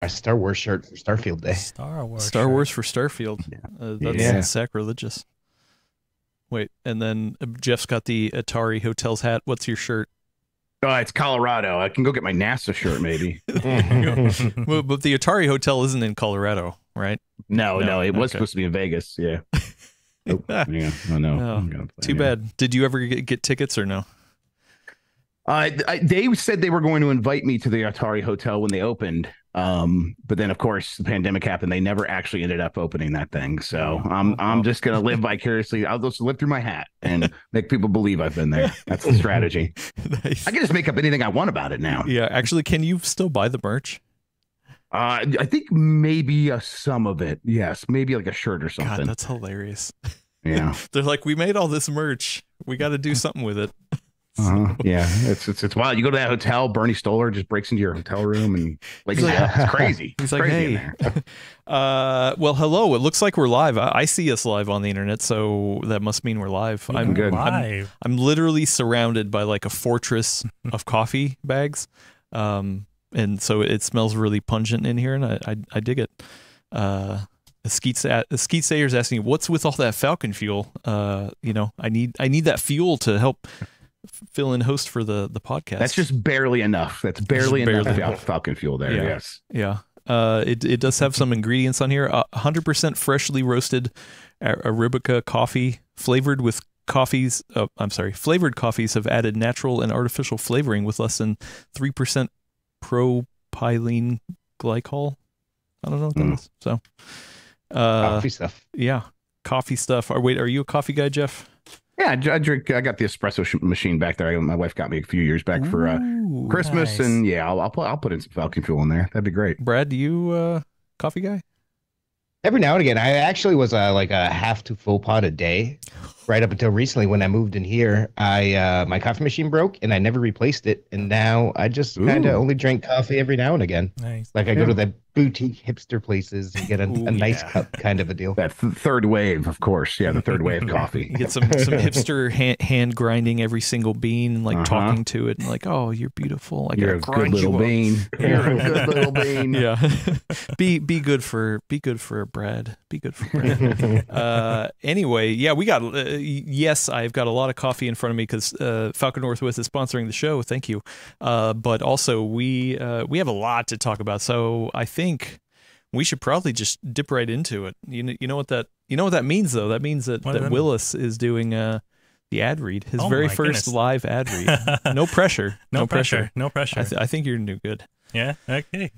A Star Wars shirt for Starfield Day. Star Wars for Starfield. That's Yeah. sacrilegious. Wait, and then Jeff's got the Atari Hotels hat. What's your shirt? Oh, it's Colorado. I can go get my NASA shirt, maybe. Well, but the Atari Hotel isn't in Colorado, right? No, it was okay. supposed to be in Vegas. Yeah. Oh, yeah. Oh, no. Oh, too bad. Did you ever get tickets or no? They said they were going to invite me to the Atari Hotel when they opened. But then, of course, the pandemic happened. They never actually ended up opening that thing. So I'm just going to live vicariously. I'll just live through my hat and make people believe I've been there. That's the strategy. Nice. I can just make up anything I want about it now. Yeah, actually, can you still buy the merch? I think maybe some of it. Yes, maybe like a shirt or something. God, that's hilarious. Yeah. They're like, we made all this merch. We got to do something with it. Yeah, it's wild. You go to that hotel, Bernie Stoller just breaks into your hotel room and it's crazy. He's It's like, crazy in hey. there. Well, hello. It looks like we're live. I see us live on the internet, so that must mean we're live. I'm good. Live. I'm literally surrounded by like a fortress of coffee bags, and so it smells really pungent in here, and I dig it. Skeet Sayer's asking, what's with all that Falcon fuel? I need that fuel to help fill in host for the podcast. That's just barely enough. That's barely enough enough. Falcon fuel there. Yeah. Yes. Yeah. It does have some ingredients on here. 100% freshly roasted Arabica coffee flavored with coffees. Flavored coffees have added natural and artificial flavoring with less than 3% propylene glycol. I don't know what that is. So, Coffee stuff. yeah, coffee stuff. Are you a coffee guy, Jeff? Yeah, I drink. I got the espresso machine back there. My wife got me a few years back for Ooh. Christmas, nice. and yeah, I'll put in some Falcon fuel in there. That'd be great. Brad, do you coffee guy? Every now and again, I actually was like a half to full pot a day, right up until recently when I moved in here. My coffee machine broke and I never replaced it, and now I just kind of Ooh. only drink coffee every now and again. Nice. Like I go to the boutique hipster places and get a nice yeah. cup, kind of a deal. That third wave, of course. Yeah, the third wave coffee. You get some hipster hand grinding every single bean and like talking to it and like, oh, you're beautiful. I You're gotta a good grind you little up. bean. You're a good little bean. Yeah. be good for Brad. Be good for Brad. Anyway, yeah, we got yes, I've got a lot of coffee in front of me because Falcon Northwest is sponsoring the show. Thank you. But also we have a lot to talk about. So I think we should probably just dip right into it. You know what that means though? That means that Willis is doing the ad read, his very my first goodness. live ad read. No pressure. No pressure. No pressure. I think you're gonna do good. Yeah. Okay.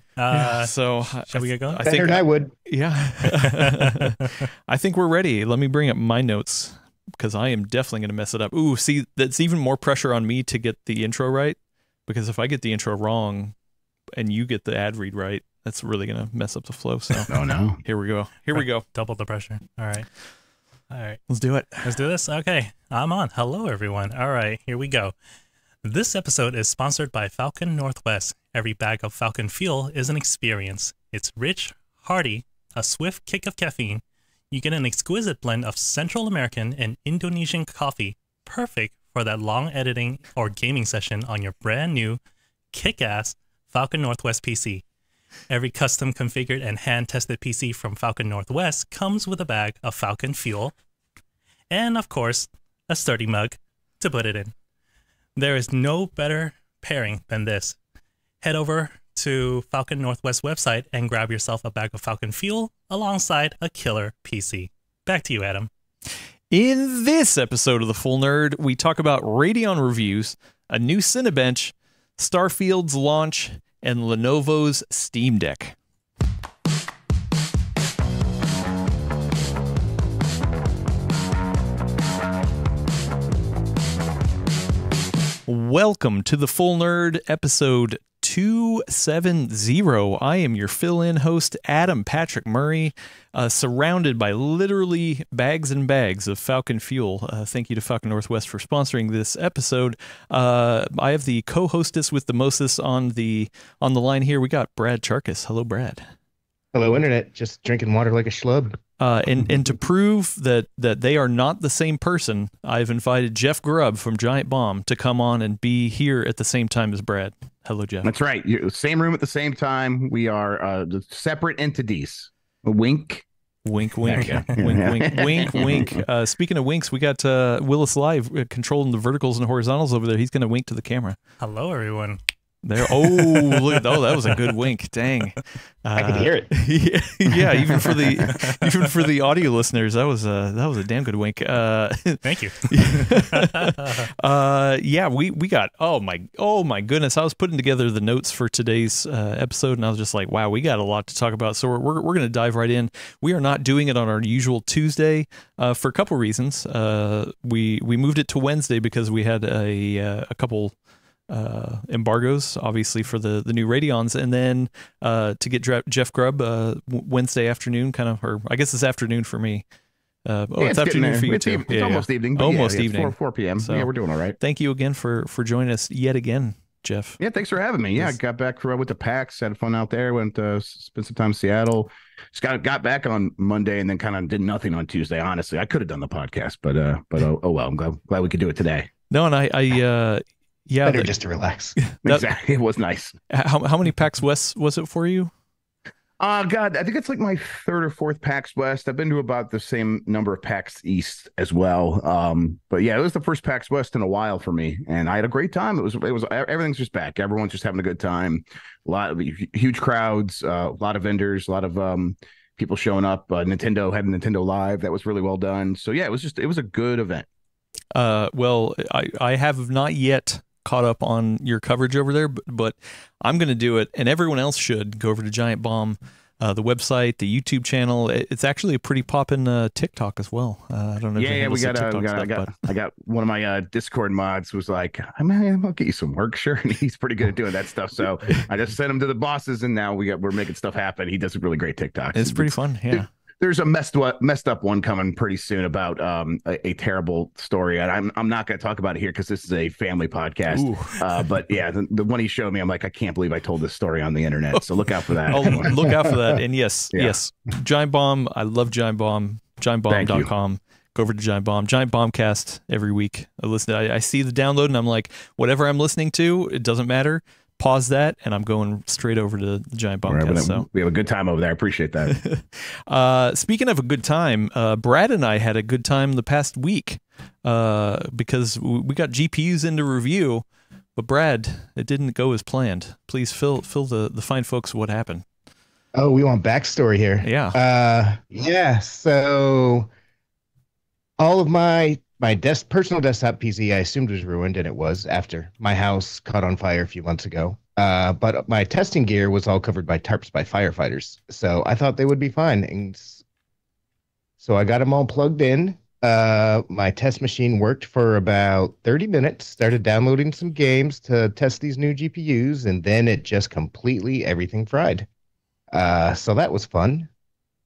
So shall we get going? I Better think than I would. yeah. I think we're ready. Let me bring up my notes because I am definitely going to mess it up. Ooh, see, that's even more pressure on me to get the intro right because if I get the intro wrong and you get the ad read right, that's really going to mess up the flow. So Oh no. here we go. Here we go. Double the pressure. All right. Let's do it. Let's do this. Okay. I'm on. Hello, everyone. All right. Here we go. This episode is sponsored by Falcon Northwest. Every bag of Falcon fuel is an experience. It's rich, hearty, a swift kick of caffeine. You get an exquisite blend of Central American and Indonesian coffee, perfect for that long editing or gaming session on your brand new, kick-ass Falcon Northwest PC. Every custom configured and hand-tested PC from Falcon Northwest comes with a bag of Falcon fuel and, of course, a sturdy mug to put it in. There is no better pairing than this. Head over to Falcon Northwest website and grab yourself a bag of Falcon fuel alongside a killer PC. Back to you, Adam. In this episode of The Full Nerd, we talk about Radeon reviews, a new Cinebench, Starfield's launch, and Lenovo's Steam Deck. Welcome to The Full Nerd, episode 270. I am your fill-in host, Adam Patrick Murray, surrounded by literally bags and bags of Falcon fuel. Thank you to Falcon Northwest for sponsoring this episode. I have the co-hostess with the mostest on the line here. We got Brad Charkis. Hello, Brad. Hello, internet. Just drinking water like a schlub. And to prove that they are not the same person, I've invited Jeff Grubb from Giant Bomb to come on and be here at the same time as Brad. Hello, Jeff. That's right. Same room at the same time. We are separate entities. A wink. Wink, wink, wink, wink, wink. Speaking of winks, we got Willis Live controlling the verticals and horizontals over there. He's going to wink to the camera. Hello, everyone. There. Oh, look! Oh, that was a good wink. Dang, I could hear it. Yeah, even for the audio listeners, that was a damn good wink. Thank you. Yeah, we got. Oh my goodness! I was putting together the notes for today's episode, and I was just like, wow, we got a lot to talk about. So we're going to dive right in. We are not doing it on our usual Tuesday for a couple reasons. We moved it to Wednesday because we had a couple embargoes, obviously, for the new Radeons, and then to get Jeff Grubb Wednesday afternoon, kind of, or I guess it's afternoon for me. It's afternoon for you too. It's almost evening. Almost evening. 4 p.m. So, yeah, we're doing all right. Thank you again for joining us yet again, Jeff. Yeah, thanks for having me. Yeah, I got back with the PAX, had fun out there, went spent some time in Seattle. Just got back on Monday and then kind of did nothing on Tuesday. Honestly, I could have done the podcast, but oh well. I'm glad we could do it today. No, and I yeah, better just to relax. Exactly, it was nice. How many PAX West was it for you? God, I think it's like my third or fourth PAX West. I've been to about the same number of PAX East as well. But yeah, it was the first PAX West in a while for me, and I had a great time. It was everything's just back. Everyone's just having a good time. A lot of huge crowds, a lot of vendors, a lot of people showing up. Nintendo had a Nintendo Live that was really well done. So yeah, it was a good event. Well, I have not yet caught up on your coverage over there, but I'm going to do it, and everyone else should go over to Giant Bomb, the website, the YouTube channel. It's actually a pretty poppin' TikTok as well. I don't know. Yeah, I got one of my Discord mods was like, I'll get you some work, sure. And he's pretty good at doing that stuff. So I just sent him to the bosses, and now we're making stuff happen. He does a really great TikTok. It's pretty fun. Yeah. There's a messed up one coming pretty soon about a terrible story, and I'm not going to talk about it here because this is a family podcast. But yeah, the one he showed me, I'm like, I can't believe I told this story on the internet. So look out for that. Oh, look out for that. And yes, Giant Bomb. I love Giant Bomb. GiantBomb.com. Go over to Giant Bomb. Giant Bombcast every week. I see the download, and I'm like, whatever I'm listening to, it doesn't matter. Pause that, and I'm going straight over to the Giant Bombcast. So we have a good time over there. I appreciate that. Speaking of a good time, Brad and I had a good time the past week because we got GPUs into review, but Brad, it didn't go as planned. Please fill the fine folks what happened. Oh, we want backstory here. Yeah. Yeah. So all of my personal desktop PC, I assumed was ruined, and it was after my house caught on fire a few months ago. But my testing gear was all covered by tarps by firefighters, so I thought they would be fine. And so I got them all plugged in. My test machine worked for about 30 minutes, started downloading some games to test these new GPUs, and then it just completely everything fried. So that was fun.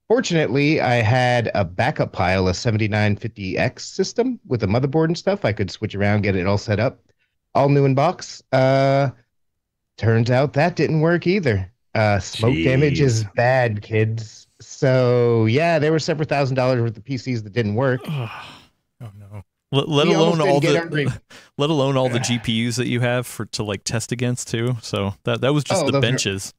Fortunately, I had a backup pile, a 7950X system with a motherboard and stuff. I could switch around, get it all set up, all new in box. Turns out that didn't work either. Smoke damage is bad, kids. So yeah, there were several $1,000s worth of PCs that didn't work. Oh no! Let alone all the GPUs that you have to like test against too. So that was just the benches.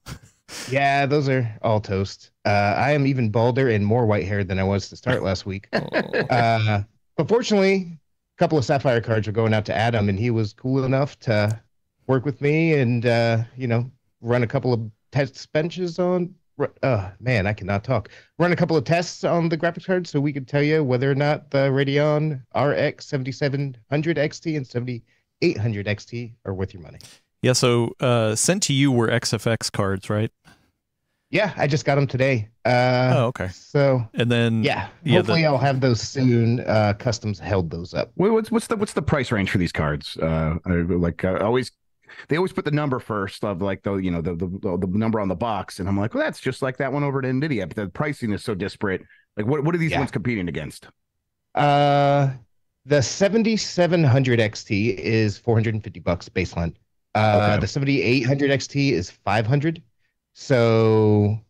Yeah, those are all toast. I am even balder and more white-haired than I was to start last week. But fortunately, a couple of Sapphire cards were going out to Adam, and he was cool enough to work with me and, run a couple of test benches on. Man, I cannot talk. Run a couple of tests on the graphics card so we could tell you whether or not the Radeon RX 7700 XT and 7800 XT are worth your money. Yeah, so sent to you were XFX cards, right? Yeah, I just got them today. Okay. So and then hopefully I'll have those soon. Customs held those up. What's the price range for these cards? They always put the number first of like the number on the box, and I'm like, well, that's just like that one over at NVIDIA, but the pricing is so disparate. Like, what are these ones competing against? The 7700 XT is $450 baseline. The 7800 XT is $500. So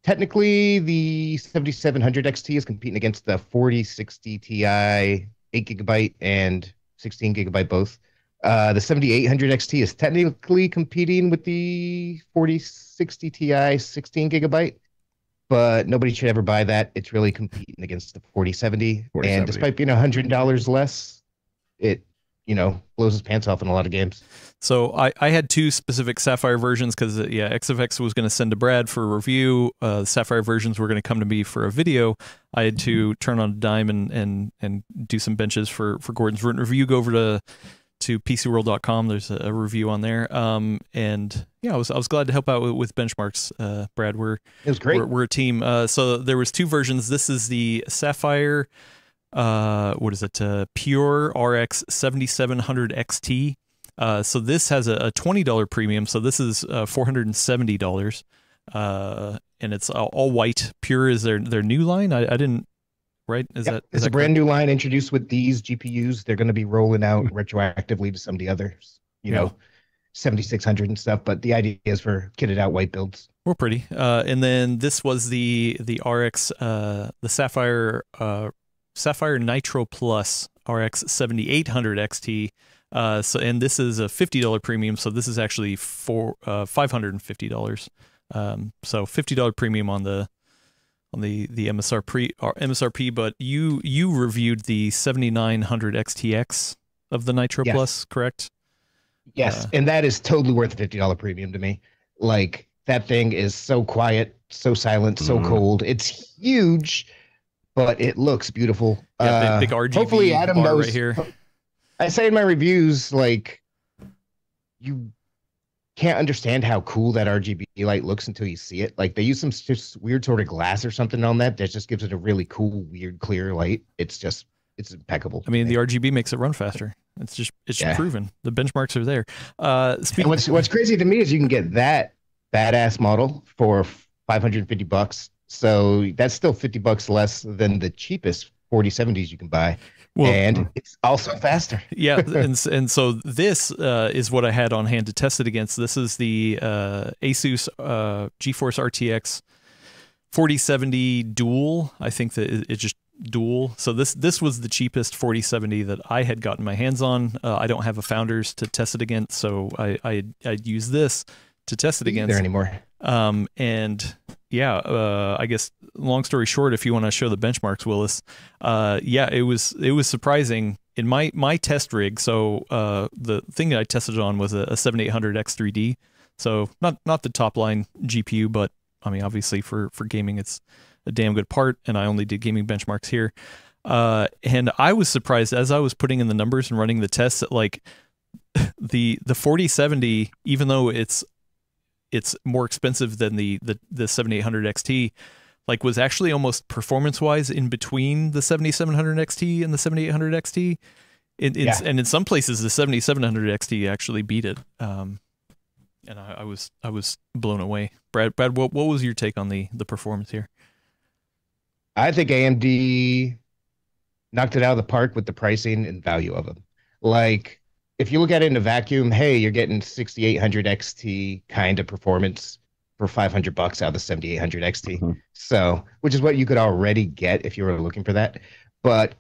technically the 7700 XT is competing against the 4060 Ti 8 GB and 16 GB both. The 7800 XT is technically competing with the 4060 Ti 16 GB, but nobody should ever buy that. It's really competing against the 4070. And despite being $100 less, it, blows his pants off in a lot of games. So I had two specific Sapphire versions because, XFX was going to send to Brad for a review. The Sapphire versions were going to come to me for a video. I had to turn on a dime and do some benches for Gordon's written review. Go over to PCWorld.com. There's a review on there. And yeah, I was glad to help out with benchmarks. Brad, it was great. We're a team. So there was two versions. This is the Sapphire. What is it? Pure RX 7700 XT. So this has a $20 premium. So this is $470. And it's all white. Pure is their new line. I didn't. Right? Is it's a brand new line introduced with these GPUs. They're going to be rolling out retroactively to some of the others, 7600 and stuff. But the idea is for kitted out white builds. We're pretty. And then this was the RX, the Sapphire Nitro Plus RX 7800 XT. And this is a $50 premium. So this is actually $550. So $50 premium on the MSRP, but you reviewed the 7900 XTX of the Nitro Plus, correct? Yes, and that is totally worth the $50 premium to me. Like, that thing is so quiet, so silent, so cold. It's huge, but it looks beautiful. Yeah, big RGB hopefully Adam knows right here. I say in my reviews, like, you can't understand how cool that RGB light looks until you see it. Like, they use some just weird sort of glass or something on that just gives it a really cool, weird, clear light. It's impeccable. I mean, the RGB makes it run faster. It's just proven. The benchmarks are there. And what's crazy to me is you can get that badass model for $550. So that's still $50 less than the cheapest 4070s you can buy. Well, and it's also faster. Yeah, and so this is what I had on hand to test it against. This is the Asus GeForce RTX 4070 Dual. I think that it's just dual. So this was the cheapest 4070 that I had gotten my hands on. I don't have a Founders to test it against, so I'd use this to test it against. There anymore. And yeah, I guess long story short, if you want to show the benchmarks, Willis, it was surprising in my test rig. So the thing that I tested on was a 7800 X3D. So not the top line GPU, but I mean, obviously for gaming, it's a damn good part. And I only did gaming benchmarks here. And I was surprised as I was putting in the numbers and running the tests that like the 4070, even though it's more expensive than the 7800 XT, like was actually almost performance-wise in between the 7700 XT and the 7800 XT. And in some places, the 7700 XT actually beat it. And I was blown away. Brad, what was your take on the performance here? I think AMD knocked it out of the park with the pricing and value of them. Like, if you look at it in a vacuum, hey, you're getting 6800 XT kind of performance for $500 out of the 7800 XT. Mm-hmm. So, which is what you could already get if you were looking for that. But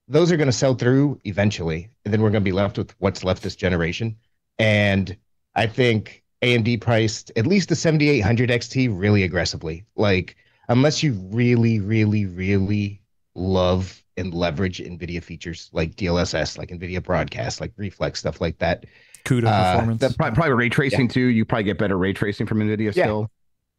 those are going to sell through eventually, and then we're going to be left with what's left this generation. And I think AMD priced at least the 7800 XT really aggressively. Like, unless you really, really, really love and leverage NVIDIA features like DLSS, like NVIDIA Broadcast, like Reflex, stuff like that. CUDA performance. Probably ray tracing too. You probably get better ray tracing from NVIDIA still.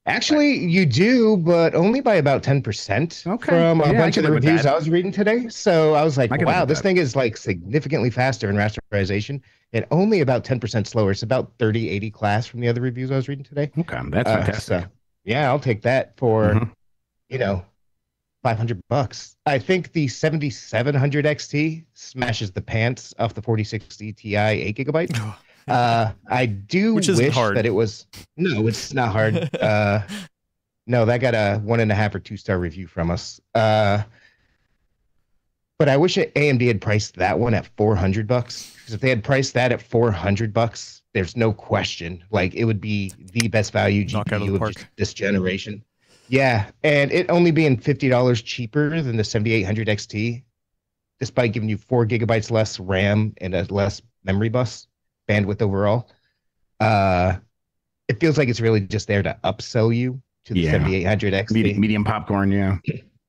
Actually, you do, but only by about 10% from a bunch of the reviews I was reading today. So I was like, wow, this thing is like significantly faster in rasterization and only about 10% slower. It's about 3080 class from the other reviews I was reading today. Okay, that's fantastic. So, yeah, I'll take that for, $500. I think the 7700 XT smashes the pants off the 4060 Ti 8 GB. I do wish that it was. No, it's not hard. No, that got a 1.5 or 2-star review from us. But I wish AMD had priced that one at $400. Because if they had priced that at $400, there's no question. Like, it would be the best value GPU of this generation. Yeah, and it only being $50 cheaper than the 7800 XT, despite giving you 4 GB less RAM and a less memory bus bandwidth overall. Uh, it feels like it's really just there to upsell you to the 7800 XT. Medium popcorn, yeah.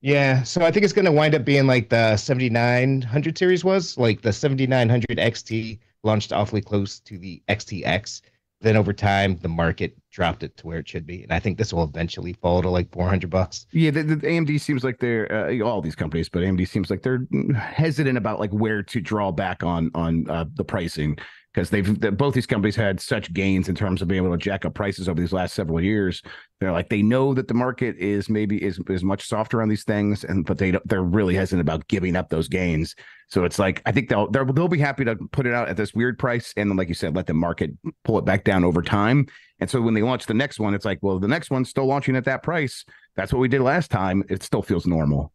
Yeah, so I think it's going to wind up being like the 7900 series was. Like the 7900 XT launched awfully close to the XTX. Then over time, the market dropped it to where it should be, and I think this will eventually fall to like $400. Yeah, the AMD seems like they're all these companies, but AMD seems like they're hesitant about like where to draw back on the pricing, because both these companies had such gains in terms of being able to jack up prices over these last several years. They're like, they know that the market is much softer on these things, but they're really hesitant about giving up those gains. So it's like, I think they'll be happy to put it out at this weird price, and then, like you said, let the market pull it back down over time. And so when they launch the next one, it's like, well, the next one's still launching at that price. That's what we did last time. It still feels normal.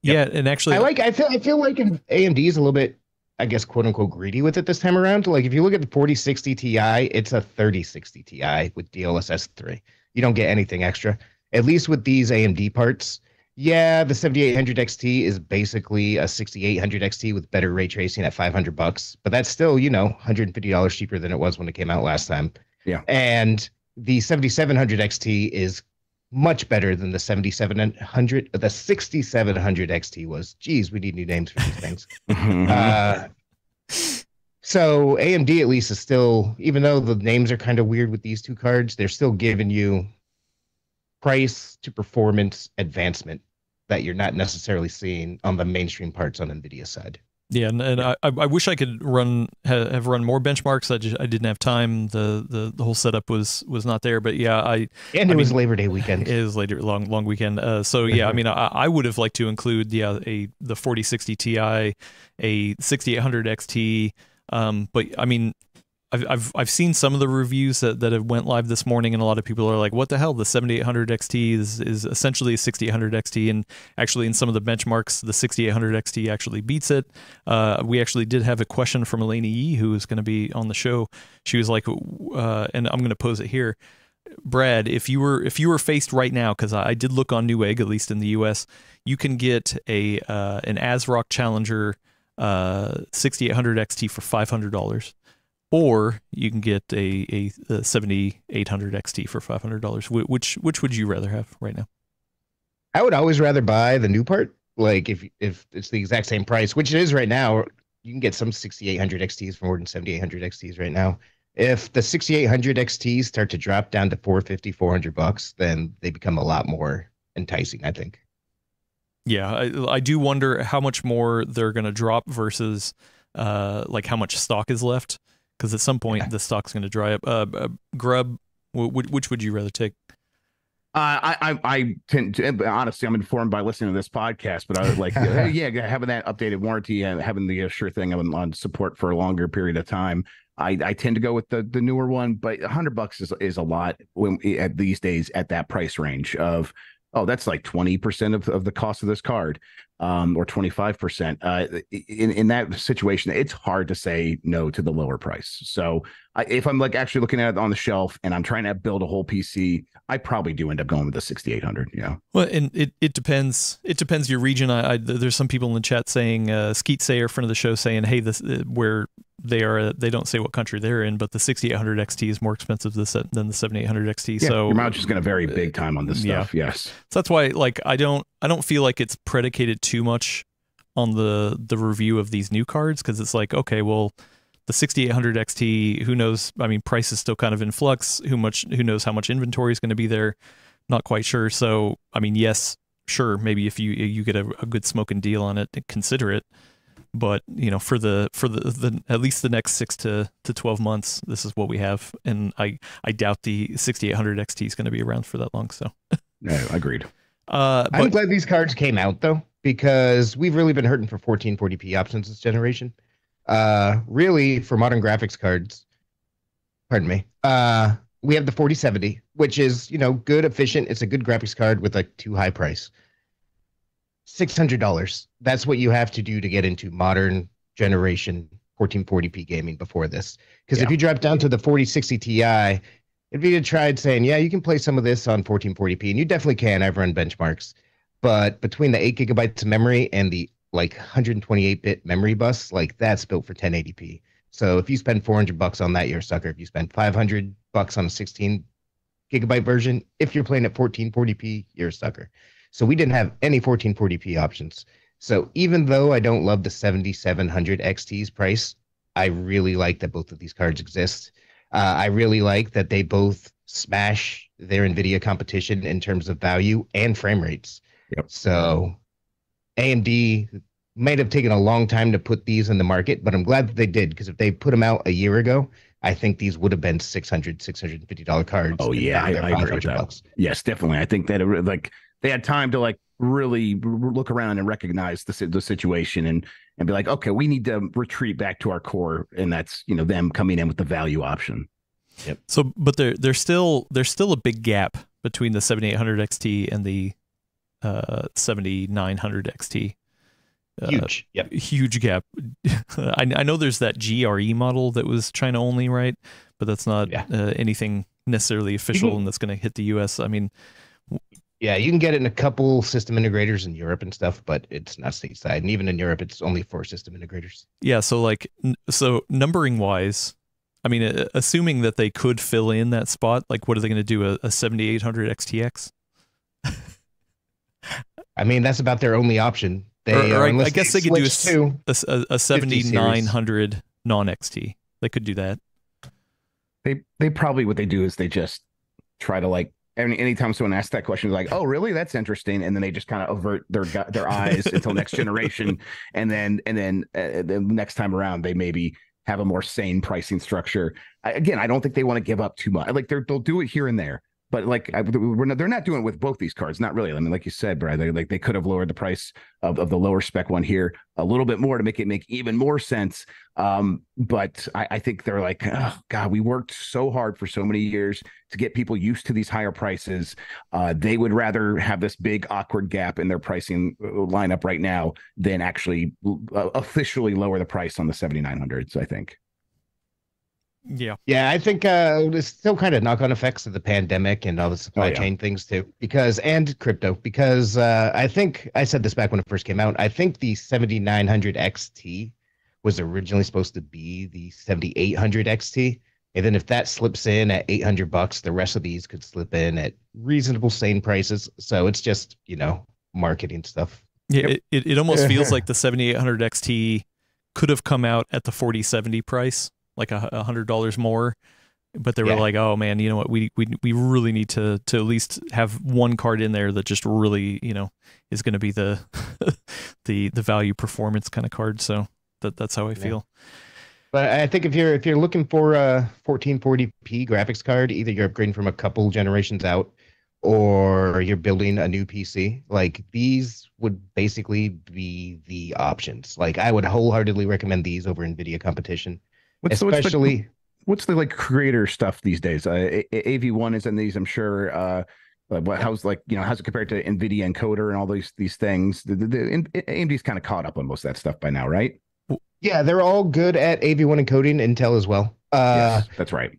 Yeah, and actually, I feel like AMD is a little bit, I guess, quote unquote, greedy with it this time around. Like if you look at the 4060 Ti, it's a 3060 Ti with DLSS 3. You don't get anything extra, at least with these AMD parts. Yeah, the 7800 XT is basically a 6800 XT with better ray tracing at $500, but that's still, $150 cheaper than it was when it came out last time. Yeah. And the 7700 XT is much better than the 7700. The 6700 XT was. Geez, we need new names for these things. So AMD at least is still, even though the names are kind of weird with these two cards, they're still giving you price to performance advancement that you're not necessarily seeing on the mainstream parts on NVIDIA's side. Yeah, and I wish I could have run more benchmarks. I didn't have time. The whole setup was not there. But yeah, it was Labor Day weekend. It is long weekend. So yeah, I mean, I would have liked to include the 4060 Ti, a 6800 XT. But I mean, I've seen some of the reviews that have went live this morning, and a lot of people are like, "What the hell? The 7800 XT is essentially a 6800 XT." And actually, in some of the benchmarks, the 6800 XT actually beats it. We actually did have a question from Elena Yee, who is going to be on the show. She was like, and I'm going to pose it here, Brad. If you were faced right now, because I did look on Newegg, at least in the U.S., you can get an ASRock Challenger 6800 XT for $500. Or you can get a 7800 XT for $500. Which would you rather have right now? I would always rather buy the new part. Like if it's the exact same price, which it is right now, you can get some 6800 XTs for more than 7800 XTs right now. If the 6800 XTs start to drop down to $450-$400, then they become a lot more enticing, I think. Yeah, I do wonder how much more they're going to drop versus like how much stock is left. Because at some point the stock's going to dry up. Grub, which would you rather take? I tend to, honestly, I'm informed by listening to this podcast, but I was like, having that updated warranty and having the sure thing on support for a longer period of time. I tend to go with the newer one, but $100 is a lot at these days at that price range of, that's like 20% of the cost of this card, or 25%. In that situation, it's hard to say no to the lower price. So if I'm like actually looking at it on the shelf and I'm trying to build a whole PC, I probably do end up going with the 6800. Yeah. Well, and it depends. It depends your region. There's some people in the chat saying, Skeet Sayer, friend of the show, saying, hey, this where they are, they don't say what country they're in, but the 6800 XT is more expensive than the 7800 XT. Yeah, so your mileage is going to vary big time on this stuff. Yes. So that's why, like, I don't feel like it's predicated too much on the review of these new cards, because it's like, okay, well, the 6800 XT, who knows? I mean, price is still kind of in flux. Who knows how much inventory is going to be there? Not quite sure. So, I mean, yes, sure, maybe if you get a good smoking deal on it, consider it. But for the at least the next 6 to 12 months, this is what we have, and I doubt the 6800 XT is going to be around for that long. So, yeah, agreed. I'm glad these cards came out though, because we've really been hurting for 1440p options this generation. Really, for modern graphics cards, pardon me, we have the 4070, which is good, efficient. It's a good graphics card with a too high price. $600. That's what you have to do to get into modern generation 1440p gaming before this. Because if you drop down to the 4060 Ti, NVIDIA tried saying, yeah, you can play some of this on 1440p, and you definitely can. I've run benchmarks. But between the 8 gigabytes of memory and the like 128-bit memory bus, like that's built for 1080p. So if you spend $400 on that, you're a sucker. If you spend $500 on a 16 gigabyte version, if you're playing at 1440p, you're a sucker. So we didn't have any 1440p options. So even though I don't love the 7700 XT's price, I really like that both of these cards exist. I really like that they both smash their NVIDIA competition in terms of value and frame rates. Yep. So AMD might have taken a long time to put these in the market, but I'm glad that they did, because if they put them out a year ago, I think these would have been $650 cards. Oh yeah, I agree with that. Bucks. Yes, definitely. I think that like they had time to like really look around and recognize the situation and be like, okay, we need to retreat back to our core, and that's, you know, them coming in with the value option. Yep. So, but there's still a big gap between the 7800 XT and the 7900 XT. Huge. Yep. Huge gap. I know there's that GRE model that was China only, right? But that's not anything necessarily official, and that's going to hit the US. I mean, yeah, you can get it in a couple system integrators in Europe and stuff, but it's not stateside. And even in Europe, it's only for system integrators. Yeah, so like, so numbering wise, I mean, assuming that they could fill in that spot, like, what are they going to do? A 7800 XTX? I mean, that's about their only option. I guess they could do a 7900 non-XT. They could do that. They probably, what they do is they just try to like, anytime someone asks that question, like, oh, really? That's interesting. And then they just kind of avert their eyes until next generation. And then the next time around, they maybe have a more sane pricing structure. Again, I don't think they want to give up too much. Like they'll do it here and there. But like they're not doing it with both these cards, not really. I mean, like you said, Brad, they could have lowered the price of the lower spec one here a little bit more to make it make even more sense. But I think they're like, oh God, we worked so hard for so many years to get people used to these higher prices. They would rather have this big awkward gap in their pricing lineup right now than actually officially lower the price on the 7900s, I think. Yeah, I think there's still kind of knock-on effects of the pandemic and all the supply chain things too, and crypto, because I think I said this back when it first came out. I think the 7900 XT was originally supposed to be the 7800 XT, and then if that slips in at $800, the rest of these could slip in at reasonable, sane prices. So it's just, you know, marketing stuff. Yeah, it almost feels like the 7800 XT could have come out at the 4070 price, like $100 more, but they were like, oh man, you know what, we really need to at least have one card in there that just really, you know, is going to be the the value performance kind of card. So that's how I feel. But I think if you're looking for a 1440p graphics card, either you're upgrading from a couple generations out or you're building a new PC, like these would basically be the options. Like I would wholeheartedly recommend these over NVIDIA competition. What's the like creator stuff these days? AV1 is in these, I'm sure. How's it compared to NVIDIA Encoder and all these things? AMD's kind of caught up on most of that stuff by now, right? Yeah, they're all good at AV1 encoding. Intel as well. Yes, that's right.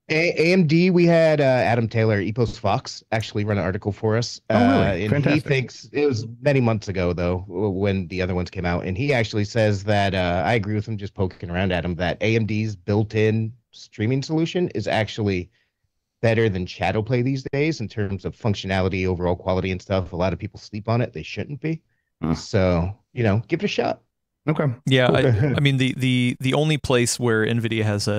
AMD, we had Adam Taylor, Epos Fox, actually run an article for us. Oh, really? And Fantastic. he thinks, it was many months ago, though, when the other ones came out. And he actually says that, I agree with him, just poking around at him, that AMD's built-in streaming solution is actually better than Shadowplay these days in terms of functionality, overall quality and stuff. A lot of people sleep on it. They shouldn't be. So, you know, give it a shot. Okay. Yeah, I mean, the only place where NVIDIA has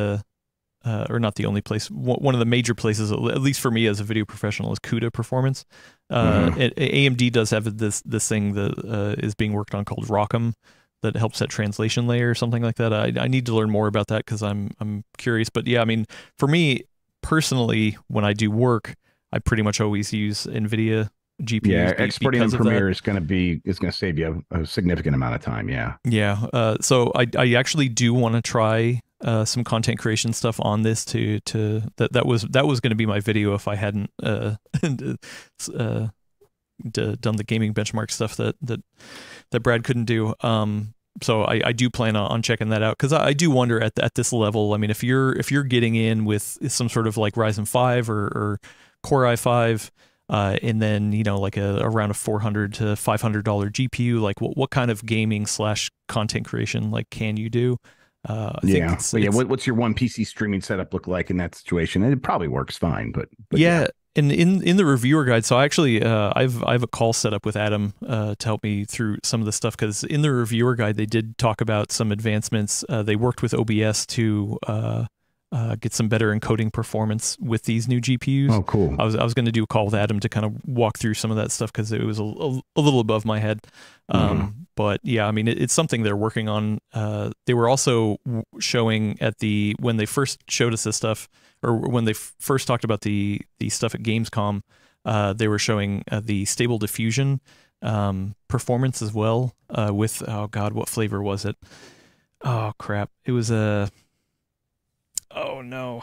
or not the only place, one of the major places, at least for me as a video professional, is CUDA Performance. AMD does have this thing that is being worked on called ROCm that helps that translation layer or something like that. I need to learn more about that because I'm curious. But yeah, I mean, for me personally, when I do work, I pretty much always use NVIDIA GPUs. Yeah, exporting in Premiere is going to save you a significant amount of time. Yeah. Yeah. So I actually do want to try some content creation stuff on this that was going to be my video if I hadn't done the gaming benchmark stuff that Brad couldn't do. so I do plan on checking that out because I do wonder at this level. I mean, if you're getting in with some sort of like Ryzen 5 or Core i5, and then like around a $400 to $500 GPU, like what kind of gaming / content creation like can you do? I think what's your one PC streaming setup look like in that situation? And it probably works fine, but yeah. And in the reviewer guide, so I actually I have a call set up with Adam to help me through some of the stuff, because in the reviewer guide they did talk about some advancements. They worked with OBS to get some better encoding performance with these new GPUs. Oh, cool. I was going to do a call with Adam to kind of walk through some of that stuff because it was a little above my head. But yeah, I mean, it's something they're working on. They were also showing when they first showed us this stuff, or when they first talked about the stuff at Gamescom, they were showing the Stable Diffusion performance as well with, oh God, what flavor was it? Oh crap. It was oh no,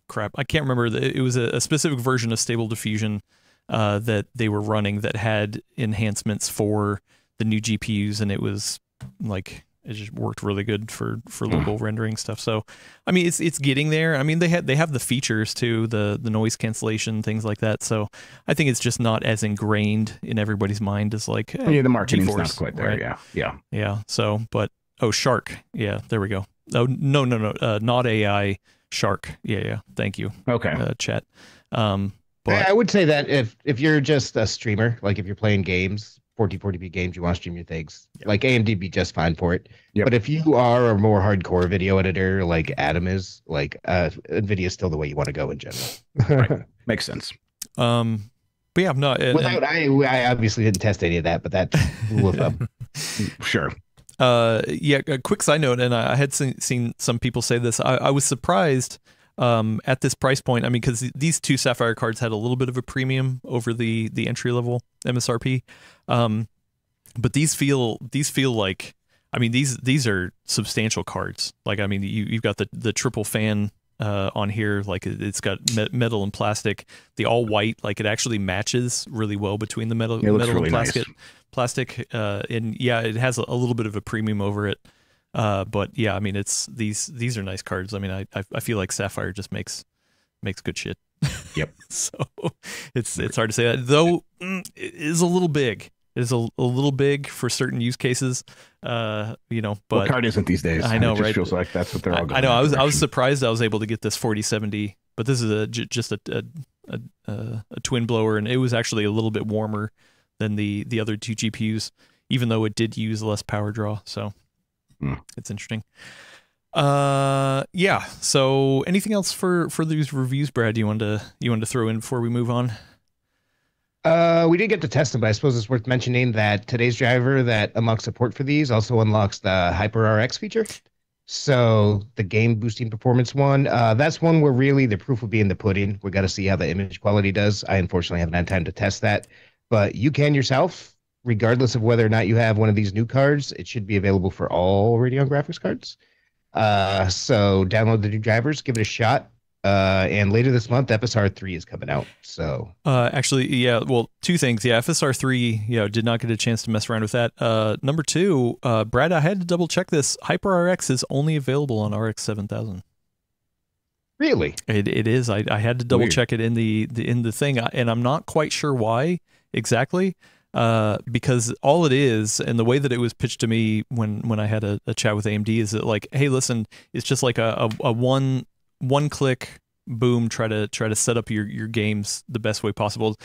crap. I can't remember. It was a specific version of Stable Diffusion that they were running that had enhancements for the new GPUs, and it was like, it just worked really good for local rendering stuff. So, I mean, it's getting there. I mean, they have the features too, the noise cancellation, things like that. So, I think it's just not as ingrained in everybody's mind as like the marketing's GeForce, not quite there. Right? Yeah. So, but Shark. Yeah, there we go. Oh no, not AI, Shark. Yeah. Thank you. Okay. Chat. But I would say that if you're just a streamer, like if you're playing games, 1440p games, you want to stream your things, like AMD be just fine for it. Yep. But if you are a more hardcore video editor, like Adam is, like NVIDIA is still the way you want to go in general. Right. Makes sense. But yeah, no. I obviously didn't test any of that, but that's rule of thumb. Sure. Yeah, a quick side note, and I had seen some people say this. I was surprised at this price point. I mean, because these two Sapphire cards had a little bit of a premium over the entry level MSRP, but these feel like, I mean, these are substantial cards. Like, I mean, you've got the triple fan on here, like it's got metal and plastic. The all white, like it actually matches really well between the metal really and nice. plastic, and yeah, it has a little bit of a premium over it. But yeah, I mean, it's these are nice cards. I mean, I feel like Sapphire just makes good shit. Yep. So it's hard to say that, though. It is a little big. It is a little big for certain use cases. But what card isn't these days? I know, it just right? Feels like that's what they're all going. I know. I was surprised I was able to get this 4070, but this is just a twin blower, and it was actually a little bit warmer than the other two GPUs, even though it did use less power draw. So it's interesting. Yeah. So anything else for these reviews, Brad? You wanted to throw in before we move on? We did get to test them, but I suppose it's worth mentioning that today's driver that unlocks support for these also unlocks the HyperRX feature. So the game boosting performance one, that's one where really the proof will be in the pudding. We got to see how the image quality does. I unfortunately haven't had time to test that, but you can yourself, regardless of whether or not you have one of these new cards. It should be available for all Radeon graphics cards. So download the new drivers, give it a shot. And later this month, FSR 3 is coming out. So actually, yeah, well, two things. Yeah, FSR 3, did not get a chance to mess around with that. Number two, Brad, I had to double check this. HyperRX is only available on RX 7000. Really? It is. I had to double check it in the thing, and I'm not quite sure why exactly. Because all it is, and the way that it was pitched to me when I had a chat with AMD, is that like, hey, listen, it's just like a one click, boom, try to set up your games the best way possible.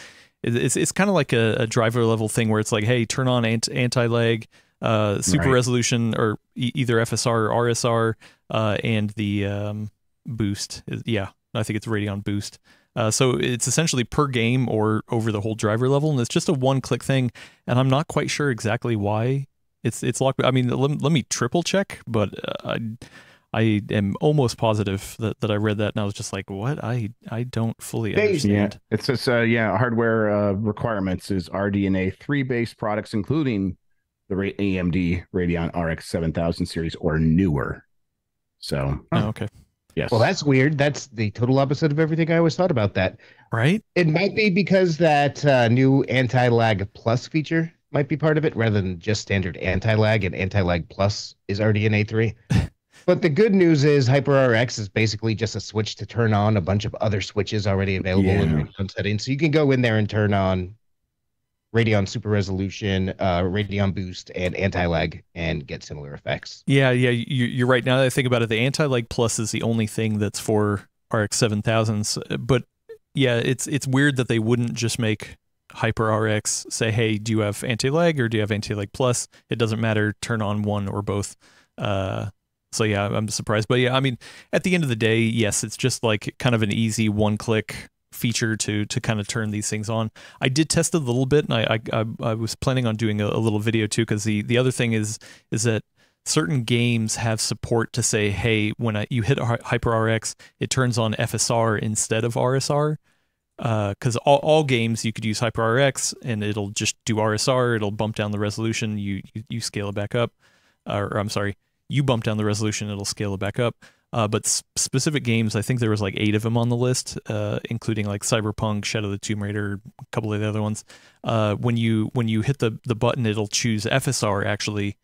It's kind of like a driver level thing where it's like, hey, turn on anti-lag, super resolution, or either FSR or RSR, and the boost. Yeah, I think it's Radeon Boost. So it's essentially per game or over the whole driver level, and it's just a one-click thing. And I'm not quite sure exactly why it's locked. I mean, let me triple check, but I am almost positive that I read that, and I was just like, what? I don't fully understand. Yeah, it says hardware requirements is RDNA 3 based products, including the AMD Radeon RX 7000 series or newer. So okay. Yes. Well, that's weird. That's the total opposite of everything I always thought about that. Right? It might be because that new anti-lag plus feature might be part of it rather than just standard anti-lag, and anti-lag plus is already in A3. But the good news is HyperRX is basically just a switch to turn on a bunch of other switches already available in Radeon settings. So you can go in there and turn on Radeon Super Resolution, Radeon Boost, and anti-lag and get similar effects. Yeah, you're right. Now that I think about it, the anti-lag plus is the only thing that's for RX 7000s. But yeah, it's weird that they wouldn't just make HyperRX say, hey, do you have anti-lag or do you have anti-lag plus? It doesn't matter. Turn on one or both. So yeah, I'm surprised. But yeah, I mean, at the end of the day, yes, it's just like kind of an easy one-click feature to kind of turn these things on. I did test it a little bit, and I was planning on doing a little video too, because the other thing is that certain games have support to say, hey, when you hit HyperRX, it turns on FSR instead of RSR. Because all games you could use HyperRX and it'll just do RSR. It'll bump down the resolution. You scale it back up, or I'm sorry, you bump down the resolution. It'll scale it back up. But specific games, I think there was like 8 of them on the list, including like Cyberpunk, Shadow of the Tomb Raider, a couple of the other ones. When you hit the button, it'll choose FSR actually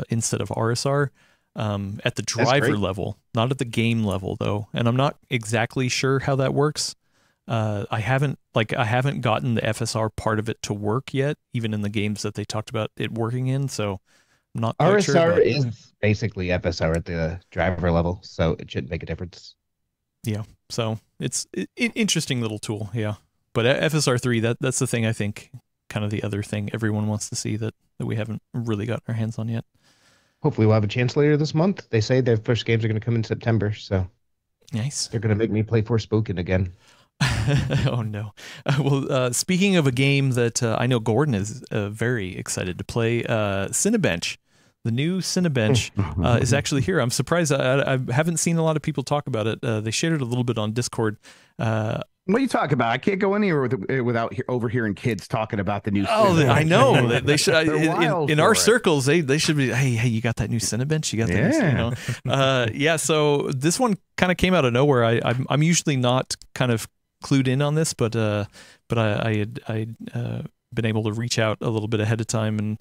instead of RSR at the driver level, not at the game level though. And I'm not exactly sure how that works. I haven't gotten the FSR part of it to work yet, even in the games that they talked about it working in. So I'm not quite sure. RSR is basically FSR at the driver level, so it shouldn't make a difference. Yeah, so it's an interesting little tool. Yeah, but FSR 3, that's the thing I think, kind of the other thing everyone wants to see that we haven't really gotten our hands on yet. Hopefully, we'll have a chance later this month. They say their first games are going to come in September, so nice. They're going to make me play Forspoken again. Oh no. Well, speaking of a game that I know Gordon is very excited to play, Cinebench. The new Cinebench is actually here. I'm surprised. I haven't seen a lot of people talk about it. They shared it a little bit on Discord. What are you talking about? I can't go anywhere without overhearing kids talking about the new. Oh, I know. They should. in our circles, they should be. Hey, you got that new Cinebench? You got that? Yeah. Yeah. So this one kind of came out of nowhere. I'm usually not kind of clued in on this, but I had been able to reach out a little bit ahead of time,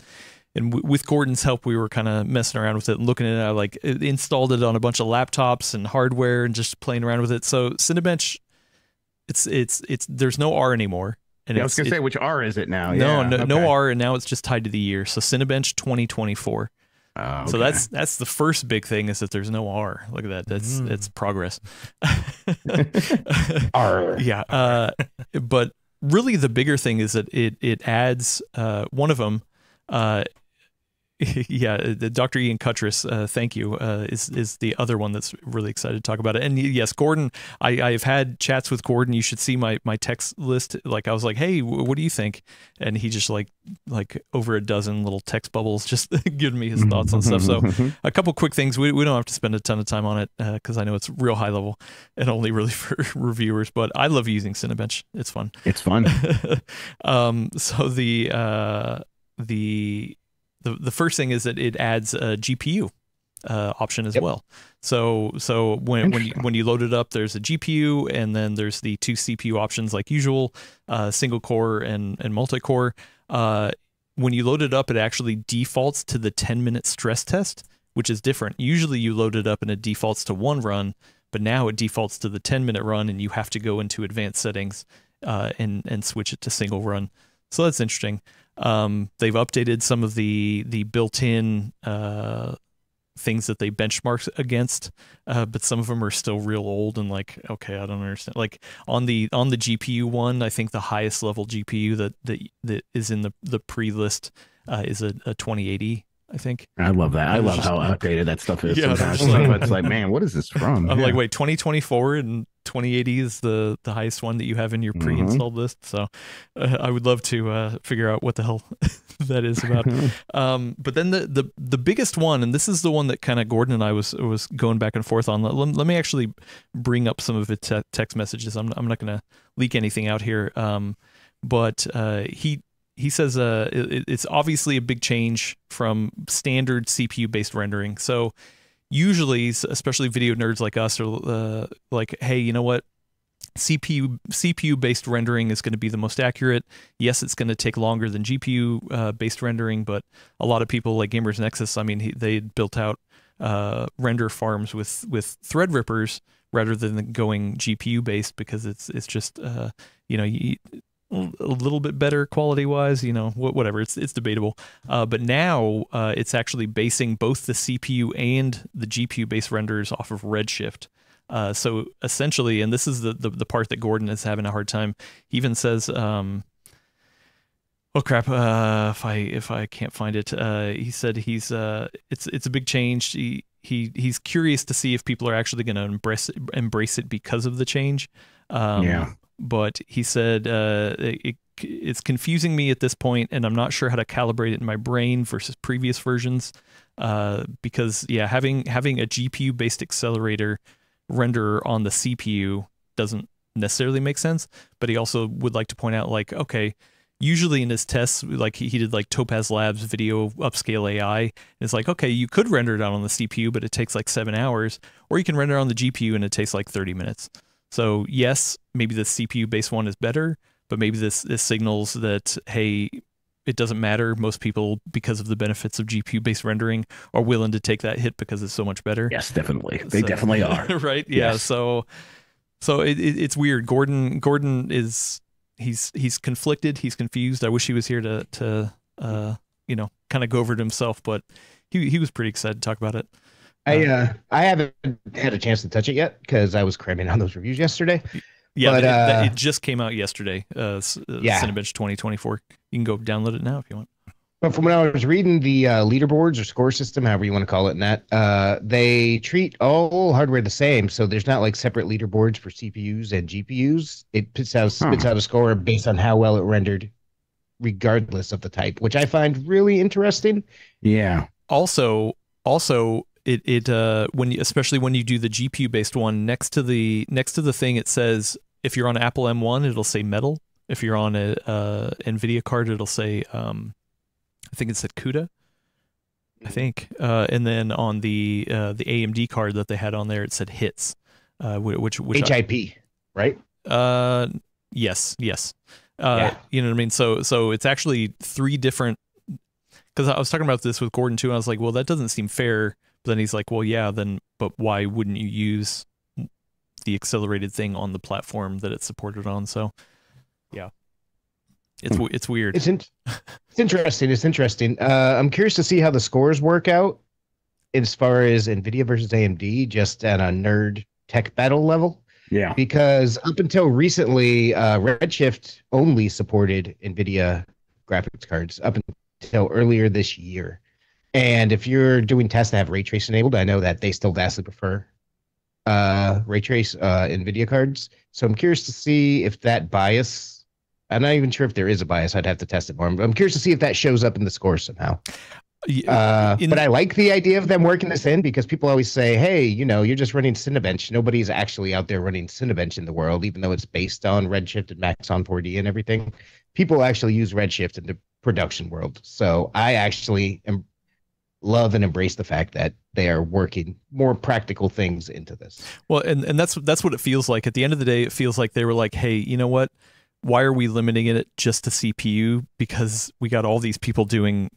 and with Gordon's help, we were kind of messing around with it and looking at it. I like installed it on a bunch of laptops and hardware and just playing around with it. So Cinebench, it's there's no R anymore. And I was gonna say, which R is it now? No R, and now it's just tied to the year. So Cinebench 2024. Okay. So that's the first big thing, is that there's no R. Look at that. That's progress. R. Yeah. But really, the bigger thing is that it adds one of them. Yeah, Dr. Ian Cutress, thank you, is the other one that's really excited to talk about it. And yes, Gordon, I've had chats with Gordon. You should see my text list. Like, I was like, hey, what do you think? And he just like over a dozen little text bubbles, just giving me his thoughts on stuff. So a couple quick things. We don't have to spend a ton of time on it because I know it's real high level and only really for reviewers, but I love using Cinebench. It's fun. It's fun. So the first thing is that it adds a GPU option as well. So when you load it up, there's a GPU, and then there's the 2 CPU options like usual, single core and multi-core. When you load it up, it actually defaults to the 10-minute stress test, which is different. Usually you load it up and it defaults to 1 run, but now it defaults to the 10-minute run, and you have to go into advanced settings and switch it to single run. So that's interesting. They've updated some of the built-in things that they benchmarked against, but some of them are still real old and like, okay, I don't understand. Like on the GPU one, I think the highest level GPU that is in the pre-list is a 2080. I think. I love that. I love how outdated that stuff is. Yeah, sometimes. It's like, man, what is this from? I'm like, wait, 2024 and 2080 is the highest one that you have in your pre-installed list. So I would love to figure out what the hell that is about. But then the biggest one, and this is the one that kind of Gordon and I was going back and forth on. Let me actually bring up some of its text messages. I'm not going to leak anything out here. But he says it's obviously a big change from standard CPU-based rendering. So usually, especially video nerds like us, are like, hey, you know what? CPU based rendering is going to be the most accurate. Yes, it's going to take longer than GPU based rendering, but a lot of people like Gamers Nexus, I mean, they built out render farms with Threadrippers rather than going GPU based, because it's just you know, a little bit better quality wise, you know, whatever, it's debatable. But now it's actually basing both the CPU and the GPU based renders off of Redshift. So essentially, and this is the part that Gordon is having a hard time. He even says, oh crap, if I can't find it, he said it's a big change. He's curious to see if people are actually going to embrace it because of the change. But he said it's confusing me at this point, and I'm not sure how to calibrate it in my brain versus previous versions. Because having a GPU based accelerator render on the CPU doesn't necessarily make sense. But he also would like to point out, like, okay, usually in his tests, like he did like Topaz Labs video upscale AI, and it's like, okay, you could render it out on the CPU, but it takes like 7 hours, or you can render it on the GPU and it takes like 30 minutes. So yes, maybe the CPU based one is better, but maybe this signals that, hey, it doesn't matter. Most people, because of the benefits of GPU based rendering, are willing to take that hit because it's so much better. Yes, definitely. They definitely are. Right? Yeah. Yes. So it's weird. Gordon is he's conflicted. He's confused. I wish he was here to you know, kind of go over it himself, but he was pretty excited to talk about it. I haven't had a chance to touch it yet because I was cramming on those reviews yesterday. Yeah, but, it just came out yesterday. Cinebench 2024. You can go download it now if you want. But from when I was reading the leaderboards or score system, however you want to call it, in that they treat all hardware the same. So there's not like separate leaderboards for CPUs and GPUs. It spits out a score based on how well it rendered, regardless of the type, which I find really interesting. Yeah. Also, especially when you do the GPU based one, next to the thing, it says, if you're on Apple M1, it'll say Metal. If you're on a NVIDIA card, it'll say I think it said CUDA, I think, and then on the AMD card that they had on there, it said Hits, which HIP, right? Yes. Yeah. You know what I mean? So it's actually 3 different. Because I was talking about this with Gordon too, and I was like, well, that doesn't seem fair. But then he's like, well, yeah, but why wouldn't you use the accelerated thing on the platform that it's supported on? So, yeah, it's weird. It's interesting. It's interesting. I'm curious to see how the scores work out as far as NVIDIA versus AMD, just at a nerd tech battle level. Yeah. Because up until recently, Redshift only supported NVIDIA graphics cards up until earlier this year. And if you're doing tests that have ray trace enabled, I know that they still vastly prefer ray trace NVIDIA cards. So I'm curious to see if that bias, I'm not even sure if there is a bias. I'd have to test it more. I'm curious to see if that shows up in the score somehow. But I like the idea of them working this in, because people always say, hey, you know, you're just running Cinebench. Nobody's actually out there running Cinebench in the world, even though it's based on Redshift and Maxon 4D and everything. People actually use Redshift in the production world. So I actually love and embrace the fact that they are working more practical things into this. Well, and that's what it feels like. At the end of the day, it feels like they were like, hey, you know what? Why are we limiting it just to CPU? Because we got all these people doing,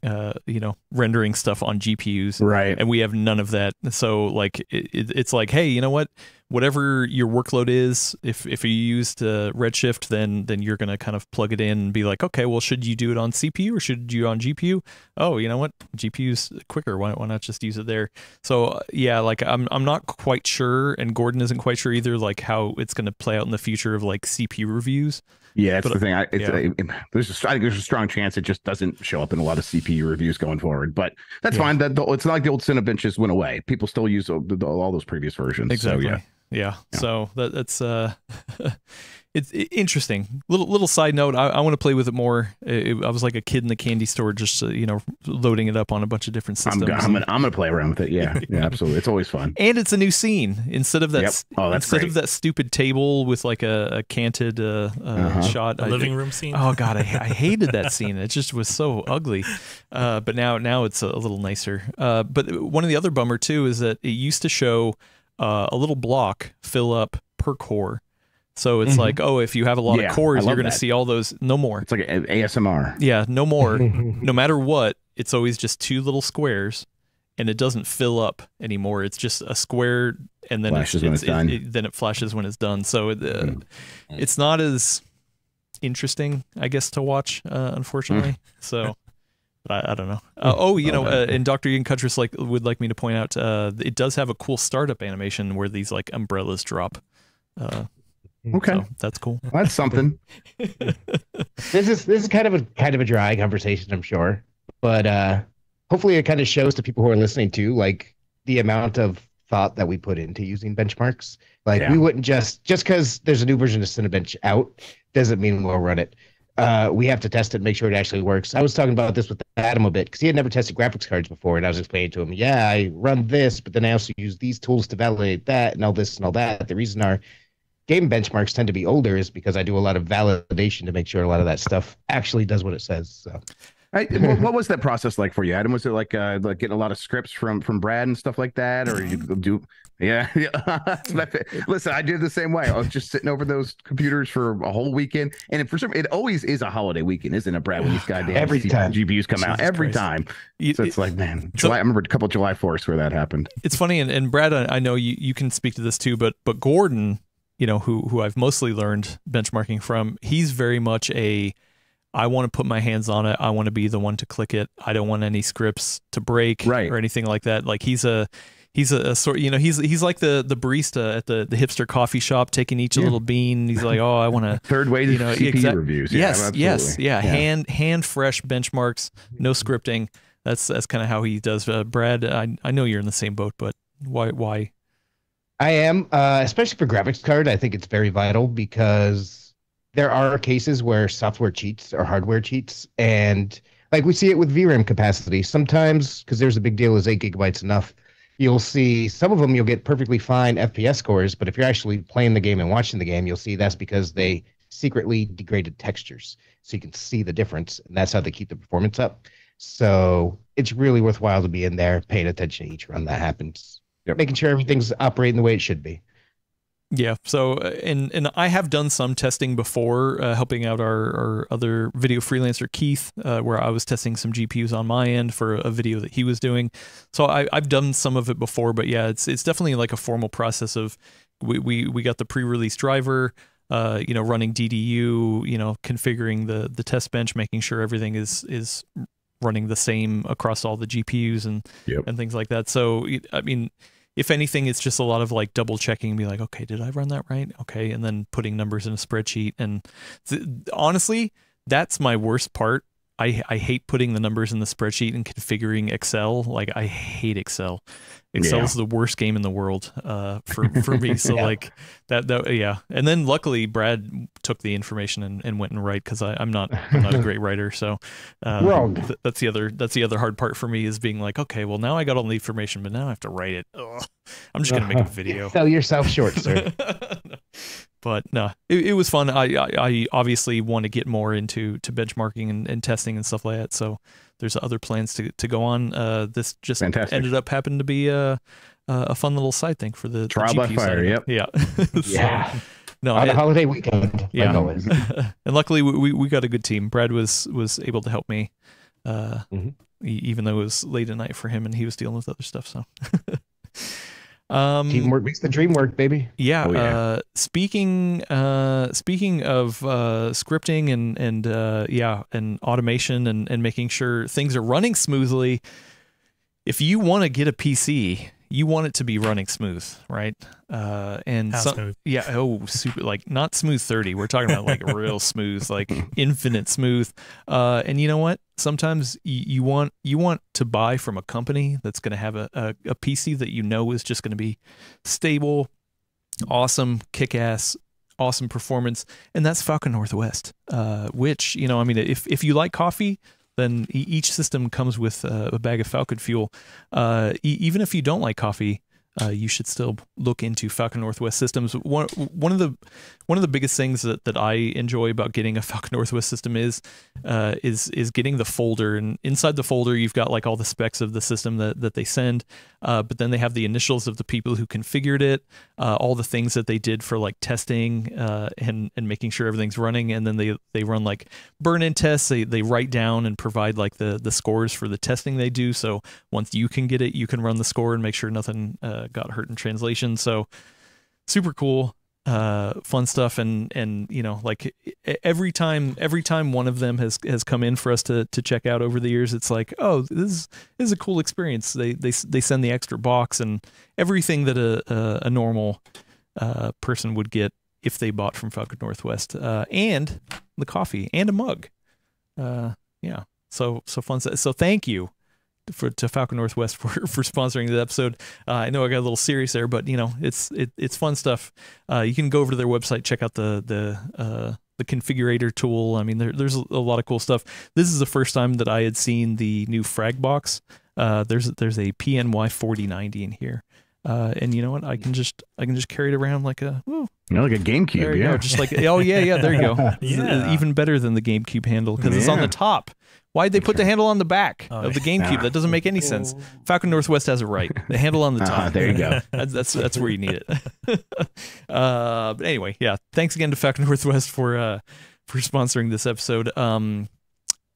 you know, rendering stuff on GPUs, right? And we have none of that. So like, it's like, hey, you know what? Whatever your workload is, if you used Redshift, then you're gonna kind of plug it in and be like, okay, well, should you do it on CPU or should you on GPU? Oh, you know what? GPU's quicker. Why not just use it there? So yeah, like I'm not quite sure, and Gordon isn't quite sure either, like how it's gonna play out in the future of like CPU reviews. Yeah, that's the thing. I think there's a strong chance it just doesn't show up in a lot of CPU reviews going forward. But that's fine. It's not like the old Cinebenches went away. People still use all those previous versions. Exactly. So, yeah. So that's it's interesting. Little side note. I want to play with it more. I was like a kid in the candy store, just you know, loading it up on a bunch of different systems. I'm gonna play around with it. Yeah, absolutely. It's always fun. And it's a new scene instead of that. Yep. Instead of that stupid table with like a canted shot. A living room scene. Oh god, I hated that scene. It just was so ugly. But now it's a little nicer. But one of the other bummer too is that it used to show a little block fill up per core. So it's like, oh, if you have a lot Yeah, of cores, I you're love going to that. see all those. No more. It's like an ASMR. Yeah, no more. No matter what, it's always just two little squares, and it doesn't fill up anymore. It's just a square, and then Flashes when it's done. then it flashes when it's done. So it's not as interesting, I guess, to watch, unfortunately. So I don't know. And Dr. Ian Cuttress would like me to point out, it does have a cool startup animation where these like umbrellas drop. Okay, so that's cool. That's something. This is kind of a dry conversation, I'm sure, but hopefully it kind of shows to people who are listening to like the amount of thought that we put into using benchmarks. Like we wouldn't just because there's a new version of Cinebench out doesn't mean we'll run it. We have to test it and make sure it actually works. I was talking about this with Adam a bit because he had never tested graphics cards before, and I was explaining to him, yeah, I run this, but then I also use these tools to validate that and all this and all that. The reason our game benchmarks tend to be older is because I do a lot of validation to make sure a lot of that stuff actually does what it says. So. What was that process like for you, Adam? Was it like getting a lot of scripts from Brad and stuff like that, or you do? Yeah. Listen, I did the same way. I was just sitting over those computers for a whole weekend, and for some, it always is a holiday weekend, isn't it, Brad? When these goddamn every time GPUs come out, every Christ. time. So it's like, man, I remember a couple of July 4ths where that happened. It's funny, and Brad, I know you can speak to this too, but Gordon, who I've mostly learned benchmarking from, he's very much I want to put my hands on it. I want to be the one to click it. I don't want any scripts to break or anything like that. Like he's a sort, he's like the barista at the hipster coffee shop taking each little bean. He's like, oh, I want to third way to CPU reviews. Yeah. Hand fresh benchmarks, no scripting. That's kind of how he does. Brad, I know you're in the same boat, but why? I am, especially for graphics card. I think it's very vital because there are cases where software cheats or hardware cheats, and like we see it with VRAM capacity. Sometimes, because there's a big deal, is 8 gigabytes enough? You'll see some of them you'll get perfectly fine FPS scores, but if you're actually playing the game and watching the game, you'll see that's because they secretly degraded textures, so you can see the difference, and that's how they keep the performance up. So it's really worthwhile to be in there, paying attention to each run that happens, making sure everything's operating the way it should be. Yeah. So, and I have done some testing before, helping out our other video freelancer, Keith, where I was testing some GPUs on my end for a video that he was doing. So I've done some of it before, but yeah, it's definitely like a formal process of we got the pre-release driver, running DDU, configuring the test bench, making sure everything is running the same across all the GPUs and things like that. So, I mean, if anything, it's just a lot of like double checking, be like, okay, did I run that right? Okay. And then putting numbers in a spreadsheet. And honestly, that's my worst part. I hate putting the numbers in the spreadsheet and configuring Excel. Like I hate Excel. Excel is the worst game in the world for me. So like that. And then luckily Brad took the information and went and write, because I'm not a great writer. So that's the other hard part for me, is being like, okay, well now I got all the information, but now I have to write it. Ugh. I'm just gonna make a video. Sell yourself short, sir. But no, it was fun. I obviously want to get more into benchmarking and testing and stuff like that. So there's other plans to go on. This just ended up happening to be a fun little side thing for the trial by fire. Yep. Yeah. Yeah. No, on a holiday weekend. Yeah. Like always. And luckily we got a good team. Brad was able to help me, even though it was late at night for him and he was dealing with other stuff. So. Teamwork makes the dream work, baby. Yeah. Speaking of scripting and automation and making sure things are running smoothly. If you want to get a PC, you want it to be running smooth, right? Smooth? Yeah. Oh, super, like not smooth 30. We're talking about like real smooth, like infinite smooth. And you know what? Sometimes you want to buy from a company that's going to have a PC that you know is just going to be stable, awesome, kick-ass, awesome performance, and that's Falcon Northwest. Which, I mean, if you like coffee, then each system comes with a bag of Falcon fuel. Even if you don't like coffee, you should still look into Falcon Northwest systems. One of the biggest things that I enjoy about getting a Falcon Northwest system is getting the folder, and inside the folder you've got like all the specs of the system that they send, but then they have the initials of the people who configured it, all the things that they did for like testing and making sure everything's running, and then they run like burn-in tests. They write down and provide like the scores for the testing they do. So once you can get it, you can run the score and make sure nothing got hurt in translation. So super cool, fun stuff. And you know, like every time one of them has come in for us to check out over the years, it's like, oh, this is a cool experience. They send the extra box and everything that a normal person would get if they bought from Falcon Northwest, and the coffee and a mug. Yeah, so fun. So thank you to Falcon Northwest for sponsoring the episode. I know I got a little serious there, but you know, it's fun stuff. You can go over to their website, check out the configurator tool. I mean, there's a lot of cool stuff. This is the first time that I had seen the new frag box. There's a PNY 4090 in here. And you know what? I can just carry it around like a like a GameCube, yeah. Just like, oh yeah, there you go. Yeah. Even better than the GameCube handle because it's on the top. Why'd they put the handle on the back of the GameCube? That doesn't make any sense. Falcon Northwest has it right. The handle on the top. There you go. That's where you need it. But anyway, yeah. Thanks again to Falcon Northwest for sponsoring this episode.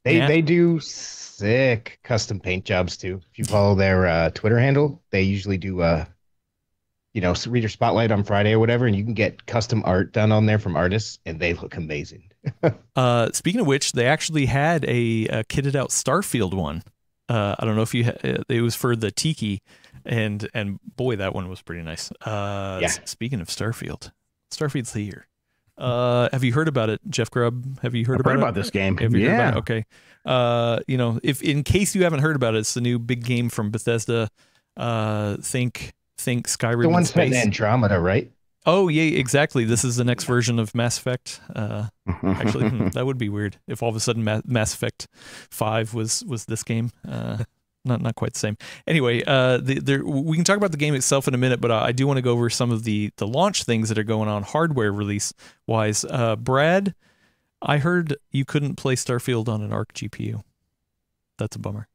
They do sick custom paint jobs too. If you follow their Twitter handle, they usually do Reader Spotlight on Friday or whatever, and you can get custom art done on there from artists, and they look amazing. Speaking of which, they actually had a kitted out Starfield one. I don't know if it was for the Tiki, and boy, that one was pretty nice. Yeah. Speaking of Starfield's here. Have you heard about it, Jeff Grubb? Have you heard about this game? Have you heard about it? Okay. If in case you haven't heard about it, it's the new big game from Bethesda. Think Skyrim. The one in set in space. Andromeda, right? Oh yeah, exactly. This is the next version of Mass Effect. Actually, that would be weird if all of a sudden Mass Effect 5 was this game. Not quite the same. Anyway, we can talk about the game itself in a minute, but I do want to go over some of the launch things that are going on hardware release wise. Brad, I heard you couldn't play Starfield on an ARC GPU. That's a bummer.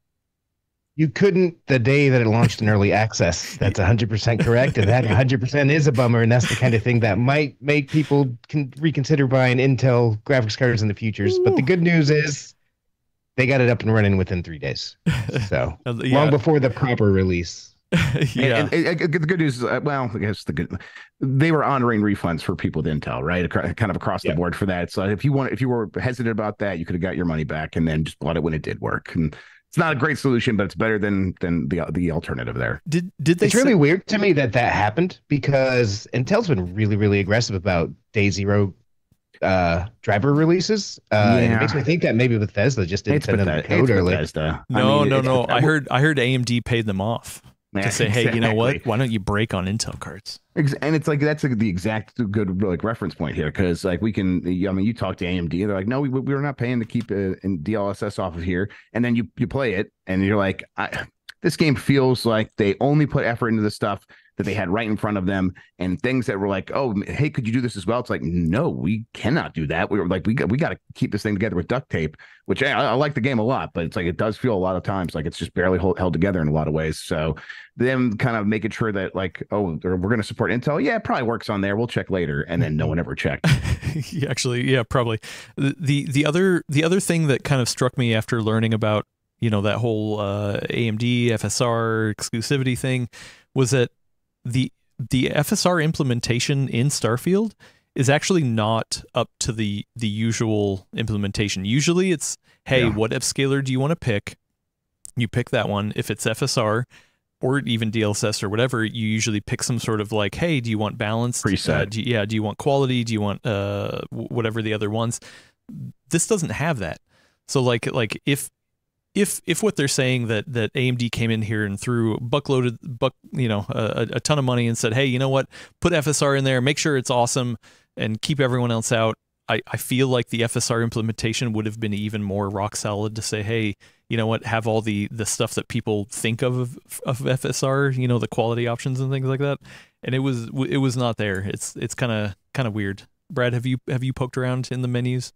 You couldn't the day that it launched in early access. That's 100% correct. And that 100% is a bummer. And that's the kind of thing that might make people reconsider buying Intel graphics cards in the futures. But the good news is they got it up and running within 3 days. So long before the proper release. Yeah. And the good news is, well, I guess they were honoring refunds for people with Intel, right? Kind of across the board for that. So if you were hesitant about that, you could have got your money back and then just bought it when it did work. And it's not a great solution, but it's better than the alternative there. Did they? It's really weird to me that happened because Intel's been really, really aggressive about day zero driver releases. And it makes me think that maybe Bethesda just didn't send them the code early. No. I heard AMD paid them off to say, hey, you know what? Why don't you break on Intel cards? And it's like that's the exact good reference point here, because like you talk to AMD, they're like, no, we're not paying to keep in DLSS off of here, and then you play it and you're like, this game feels like they only put effort into the stuff that they had right in front of them, and things that were like, oh, hey, could you do this as well? It's like, no, we cannot do that. We were like, we got to keep this thing together with duct tape, which I like the game a lot, but it's like, it does feel a lot of times like it's just barely held together in a lot of ways. So them kind of making sure that like, oh, we're going to support Intel. Yeah, it probably works on there. We'll check later. And then no one ever checked. Actually, yeah, probably. The other thing that kind of struck me after learning about, that whole AMD FSR exclusivity thing was that the FSR implementation in Starfield is actually not up to the usual implementation. Usually it's, hey, what upscaler do you want to pick? You pick that one. If it's FSR or even DLSS or whatever, you usually pick some sort of like, hey, do you want balance? Preset. Do you want quality? Do you want whatever the other ones? This doesn't have that. So like if what they're saying that AMD came in here and threw a ton of money and said, hey, you know what, put FSR in there, make sure it's awesome, and keep everyone else out. I feel like the FSR implementation would have been even more rock solid to say, hey, you know what, have all the stuff that people think of FSR, you know, the quality options and things like that. And it was not there. It's kind of weird. Brad, have you poked around in the menus?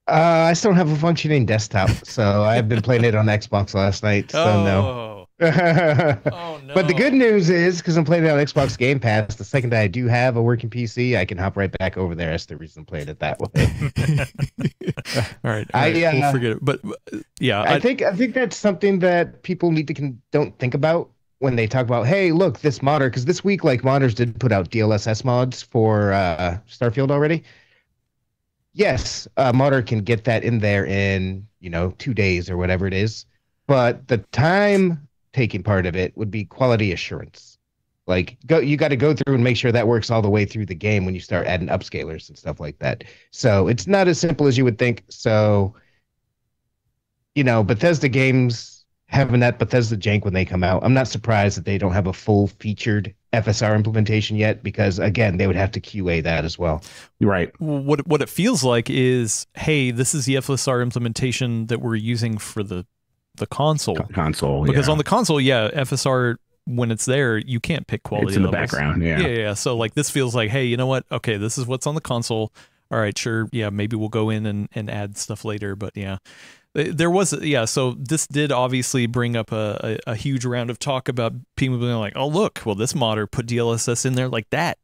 I still don't have a functioning desktop, so I've been playing it on Xbox last night. So no. Oh no! But the good news is, because I'm playing it on Xbox Game Pass, the second I do have a working PC, I can hop right back over there. That's the reason I'm playing it that way. All right, we'll forget it. But yeah, I think that's something that people need to don't think about when they talk about, hey, look, this modder, because this week, like, modders did put out DLSS mods for Starfield already. Yes, modder can get that in there in, 2 days or whatever it is. But the time taking part of it would be quality assurance. Like, you got to go through and make sure that works all the way through the game when you start adding upscalers and stuff like that. So it's not as simple as you would think. So, Bethesda games having that Bethesda jank when they come out, I'm not surprised that they don't have a full featured FSR implementation yet, because again, they would have to QA that as well. Right. What it feels like is, hey, this is the FSR implementation that we're using for the console. Because on the console, FSR, when it's there, you can't pick quality. It's in the levels. background. Yeah. So like this feels like, hey, you know what? Okay, this is what's on the console. All right, sure. Yeah, maybe we'll go in and add stuff later. But yeah. There was, so this did obviously bring up a huge round of talk about people being like, oh, look, well, this modder put DLSS in there like that.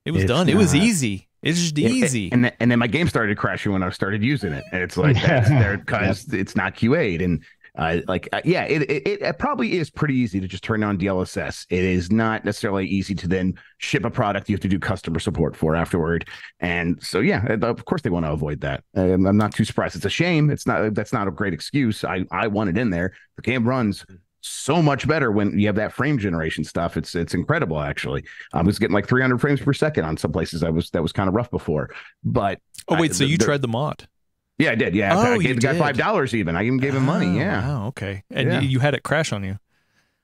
It was done. It was easy. It's just easy. And then my game started crashing when I started using it. And it's like, that's there because it's not QA'd. And it probably is pretty easy to just turn on DLSS. It is not necessarily easy to then ship a product you have to do customer support for afterward. And so, of course they want to avoid that. I'm not too surprised. It's a shame. That's not a great excuse. I want it in there. The game runs so much better when you have that frame generation stuff. It's incredible, actually. I was getting like 300 frames per second on some places. that was kind of rough before. But so you tried the mod? Yeah, I did. Yeah, I gave the guy $5 even. I even gave him money. Yeah. Oh, okay. And you had it crash on you.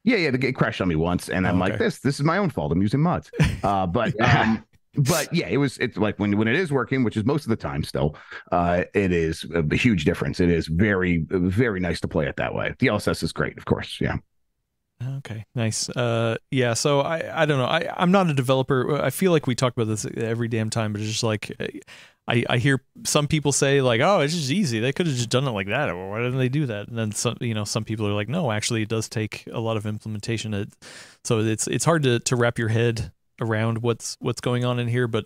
Yeah. It crashed on me once, and I'm like, this is my own fault. I'm using mods. But yeah, it's like when it is working, which is most of the time still, it is a huge difference. It is very, very nice to play it that way. DLSS is great, of course. Yeah. Okay, nice. So I don't know. I'm not a developer. I feel like we talk about this every damn time, but it's just like I hear some people say like, oh, it's just easy. They could have just done it like that. Or why didn't they do that? And then some people are like, no, actually, it does take a lot of implementation. So it's hard to wrap your head around what's going on in here. But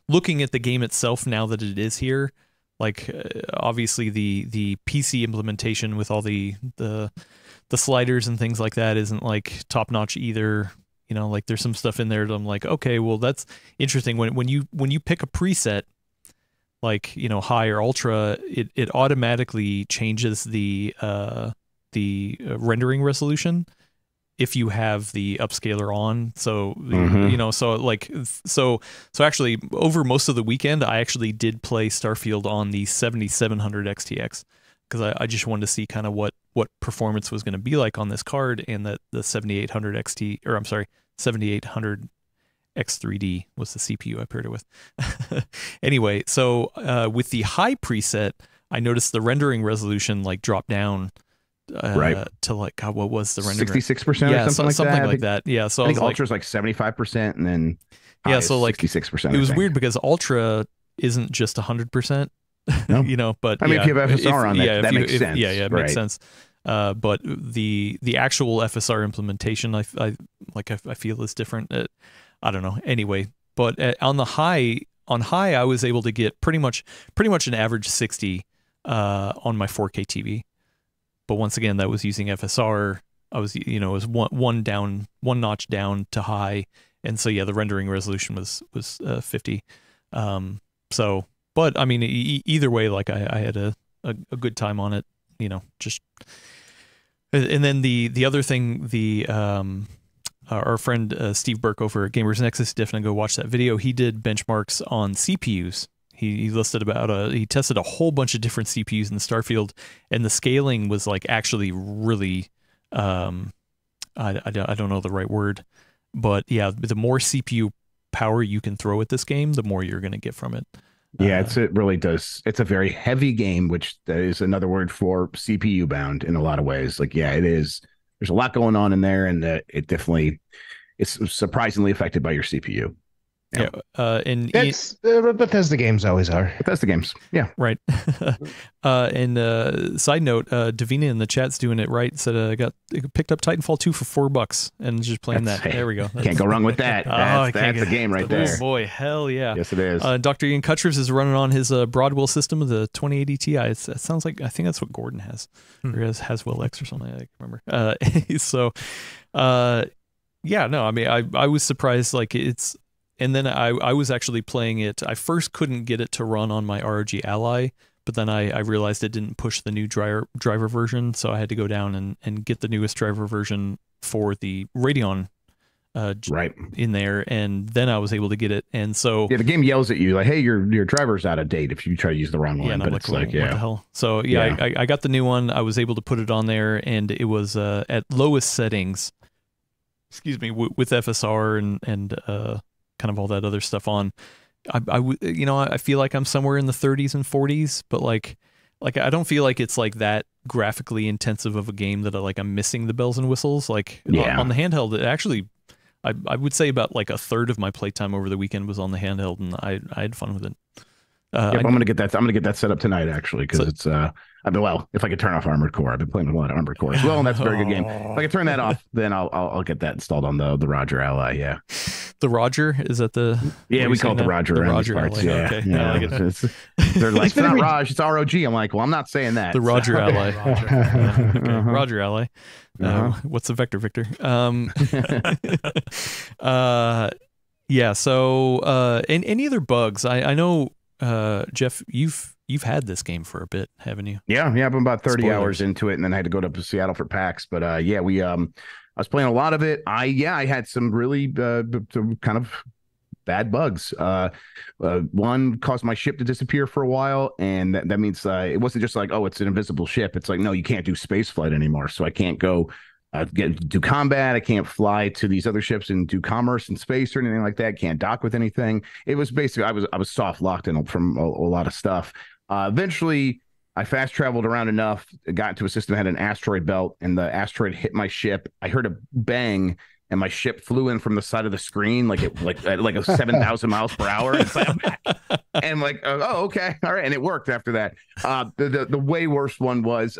looking at the game itself now that it is here, like obviously the PC implementation with all the sliders and things like that isn't like top notch either. Like there's some stuff in there that I'm like, okay, well that's interesting. When you pick a preset, like high or ultra, it automatically changes the rendering resolution if you have the upscaler on. So so actually over most of the weekend I actually did play Starfield on the 7700 XTX because I just wanted to see kind of what performance was going to be like on this card, and that the 7800 X3D was the CPU I paired it with. Anyway, so with the high preset, I noticed the rendering resolution like drop down to like, God, what was the rendering? 66% or something like that. Yeah, so I think Ultra's like 75%, and then so like 66%. It was weird because Ultra isn't just 100%. No. But I mean, if you have FSR on that makes sense. It makes sense. But the actual FSR implementation, I feel is different. I don't know. Anyway, but on high, I was able to get pretty much an average 60 on my 4K TV. But once again, that was using FSR. I was, it was one notch down to high, and so the rendering resolution was 50. But I mean, either way, like I had a good time on it. Just. And then the other thing, our friend Steve Burke over at Gamers Nexus, definitely go watch that video. He did benchmarks on CPUs. He listed he tested a whole bunch of different CPUs in Starfield, and the scaling was like actually really, I don't know the right word, but yeah, the more CPU power you can throw at this game, the more you're going to get from it. Yeah, it really does. It's a very heavy game, which is another word for CPU bound in a lot of ways. Like, yeah, it is. There's a lot going on in there, and it definitely it's surprisingly affected by your CPU. Yeah. And That's Bethesda games always are. Bethesda games. Yeah. right. And side note, Davina in the chat's doing it right. Said picked up Titanfall 2 for $4 and just playing that. There we go. Can't go wrong with that. That's a game right there. Oh boy, hell yeah. Yes, it is. Dr. Ian Cutchers is running on his Broadwell system of the 2080 Ti. It sounds like, I think that's what Gordon has, or has Will X or something. I can't remember. So, yeah, no, I mean, I was surprised. Like it's. And then I was actually playing it. I first couldn't get it to run on my ROG Ally, but then I realized it didn't push the new driver version, so I had to go down and get the newest driver version for the Radeon right in there, and then I was able to get it. And so yeah, the game yells at you like, "Hey, your driver's out of date if you try to use the wrong one." Yeah, but it's like, what the hell? So yeah, I got the new one. I was able to put it on there, and it was at lowest settings. Excuse me, with FSR and kind of all that other stuff on. I feel like I'm somewhere in the 30s and 40s, but like I don't feel like it's like that graphically intensive of a game that I'm missing the bells and whistles. Like on the handheld, it actually, I would say about like a third of my playtime over the weekend was on the handheld, and I had fun with it. I'm gonna get that. I'm gonna get that set up tonight actually, because it's if I could turn off Armored Core. I've been playing a lot of Armored Core as well, and that's a very good game. If I could turn that off, then I'll get that installed on the Roger Ally. Yeah, the Roger, is that the? Yeah, we call it the Roger. The Roger parts. Ally. Yeah, okay. Yeah. I like it. They're like, it's not Raj, it's ROG. I'm like, well, I'm not saying that. The Roger Ally. Okay. Roger Ally. What's the vector, Victor? Yeah. So, and any other bugs? I know. Jeff, you've had this game for a bit, haven't you? Yeah, I've been about 30 hours into it, and then I had to go to Seattle for PAX. But I was playing a lot of it. I had some really kind of bad bugs. One caused my ship to disappear for a while, and that means it wasn't just like, oh, it's an invisible ship. It's like, no, you can't do space flight anymore. So I can't go do combat. I can't fly to these other ships and do commerce in space or anything like that. Can't dock with anything. It was basically I was soft locked in from a lot of stuff. Eventually, I fast traveled around enough, got into a system that had an asteroid belt, and the asteroid hit my ship. I heard a bang, and my ship flew in from the side of the screen like a 7,000 miles per hour. And I'm like, oh, okay, all right, and it worked after that. The way worse one was.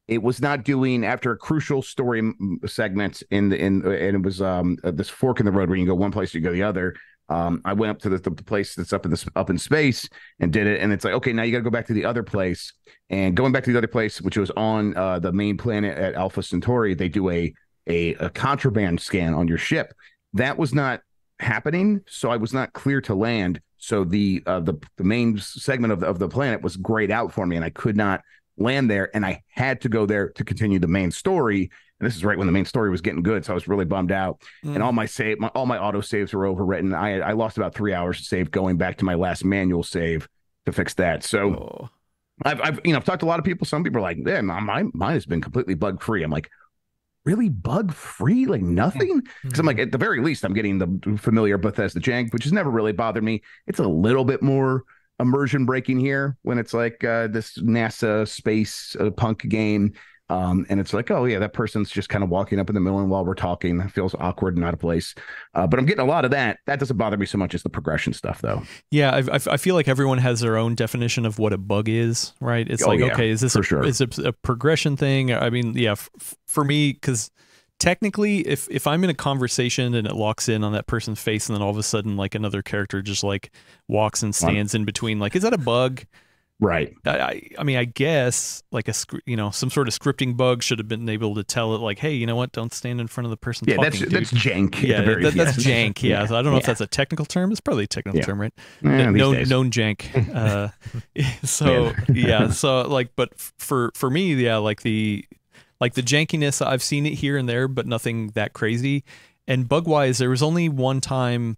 It was not doing after a crucial story segment and it was this fork in the road where you go one place, you go the other. I went up to the place that's up in space and did it, and it's like, okay, now you got to go back to the other place. And going back to the other place, which was on the main planet at Alpha Centauri, they do a contraband scan on your ship. That was not happening, so I was not clear to land. So the main segment of the planet was grayed out for me, and I could not land there, and I had to go there to continue the main story. And this is right when the main story was getting good, so I was really bummed out. And all my auto saves were overwritten. I lost about 3 hours to save going back to my last manual save to fix that. So I've talked to a lot of people. Some people are like, yeah, mine has been completely bug free. I'm like, really bug free? Like nothing? Because I'm like, at the very least, I'm getting the familiar Bethesda jank, which has never really bothered me. It's a little bit more immersion breaking here when it's like this NASA space punk game, and it's like, oh yeah, that person's just kind of walking up in the middle, and while we're talking, that feels awkward and out of place. But I'm getting a lot of that. That doesn't bother me so much as the progression stuff, though. Yeah, I feel like everyone has their own definition of what a bug is, right? It's okay, is this is it a progression thing? I mean, yeah, for me, because technically, if I'm in a conversation and it locks in on that person's face, and then all of a sudden, like another character just like walks and stands in between, like, is that a bug? Right. I mean, I guess like some sort of scripting bug should have been able to tell it, like, hey, you know what? Don't stand in front of the person. Yeah, talking, that's jank. Yeah, that's jank. Yeah, so I don't know if that's a technical term. It's probably a technical term, right? Known jank. So yeah, so like, but for me, yeah, like the jankiness, I've seen it here and there, but nothing that crazy. And bug-wise, there was only one time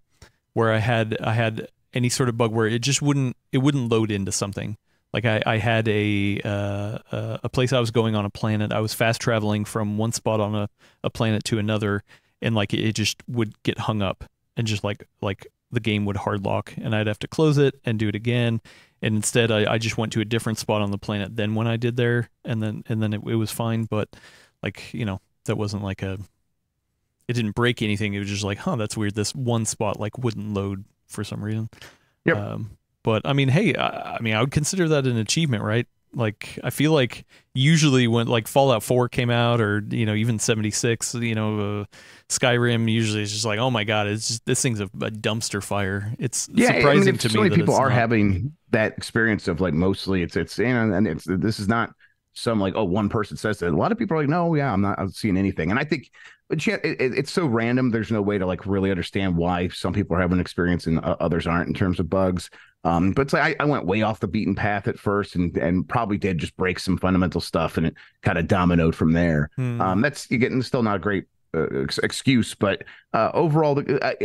where I had any sort of bug where it just wouldn't load into something. Like I had a place I was going on a planet. I was fast traveling from one spot on a planet to another, and like it just would get hung up and just like the game would hard lock and I'd have to close it and do it again. And instead I just went to a different spot on the planet than when I did there. And then it was fine. But like, you know, that wasn't like it didn't break anything. It was just like, huh, that's weird. This one spot like wouldn't load for some reason. Yep. But I mean, hey, I mean, I would consider that an achievement, right? Like, I feel like usually when like Fallout 4 came out, or you know, even 76, you know, Skyrim, usually it's just like, oh my god, it's just, this thing's a dumpster fire. It's surprising to me so many that people it's are not. having that experience of like mostly it's and it's this is not some like, oh, one person says that. A lot of people are like, no, yeah, I'm seeing anything. And I think it's so random. There's no way to like really understand why some people are having an experience and others aren't in terms of bugs. But it's like I went way off the beaten path at first and probably did just break some fundamental stuff, and it kind of dominoed from there. That's getting still not a great excuse, but overall,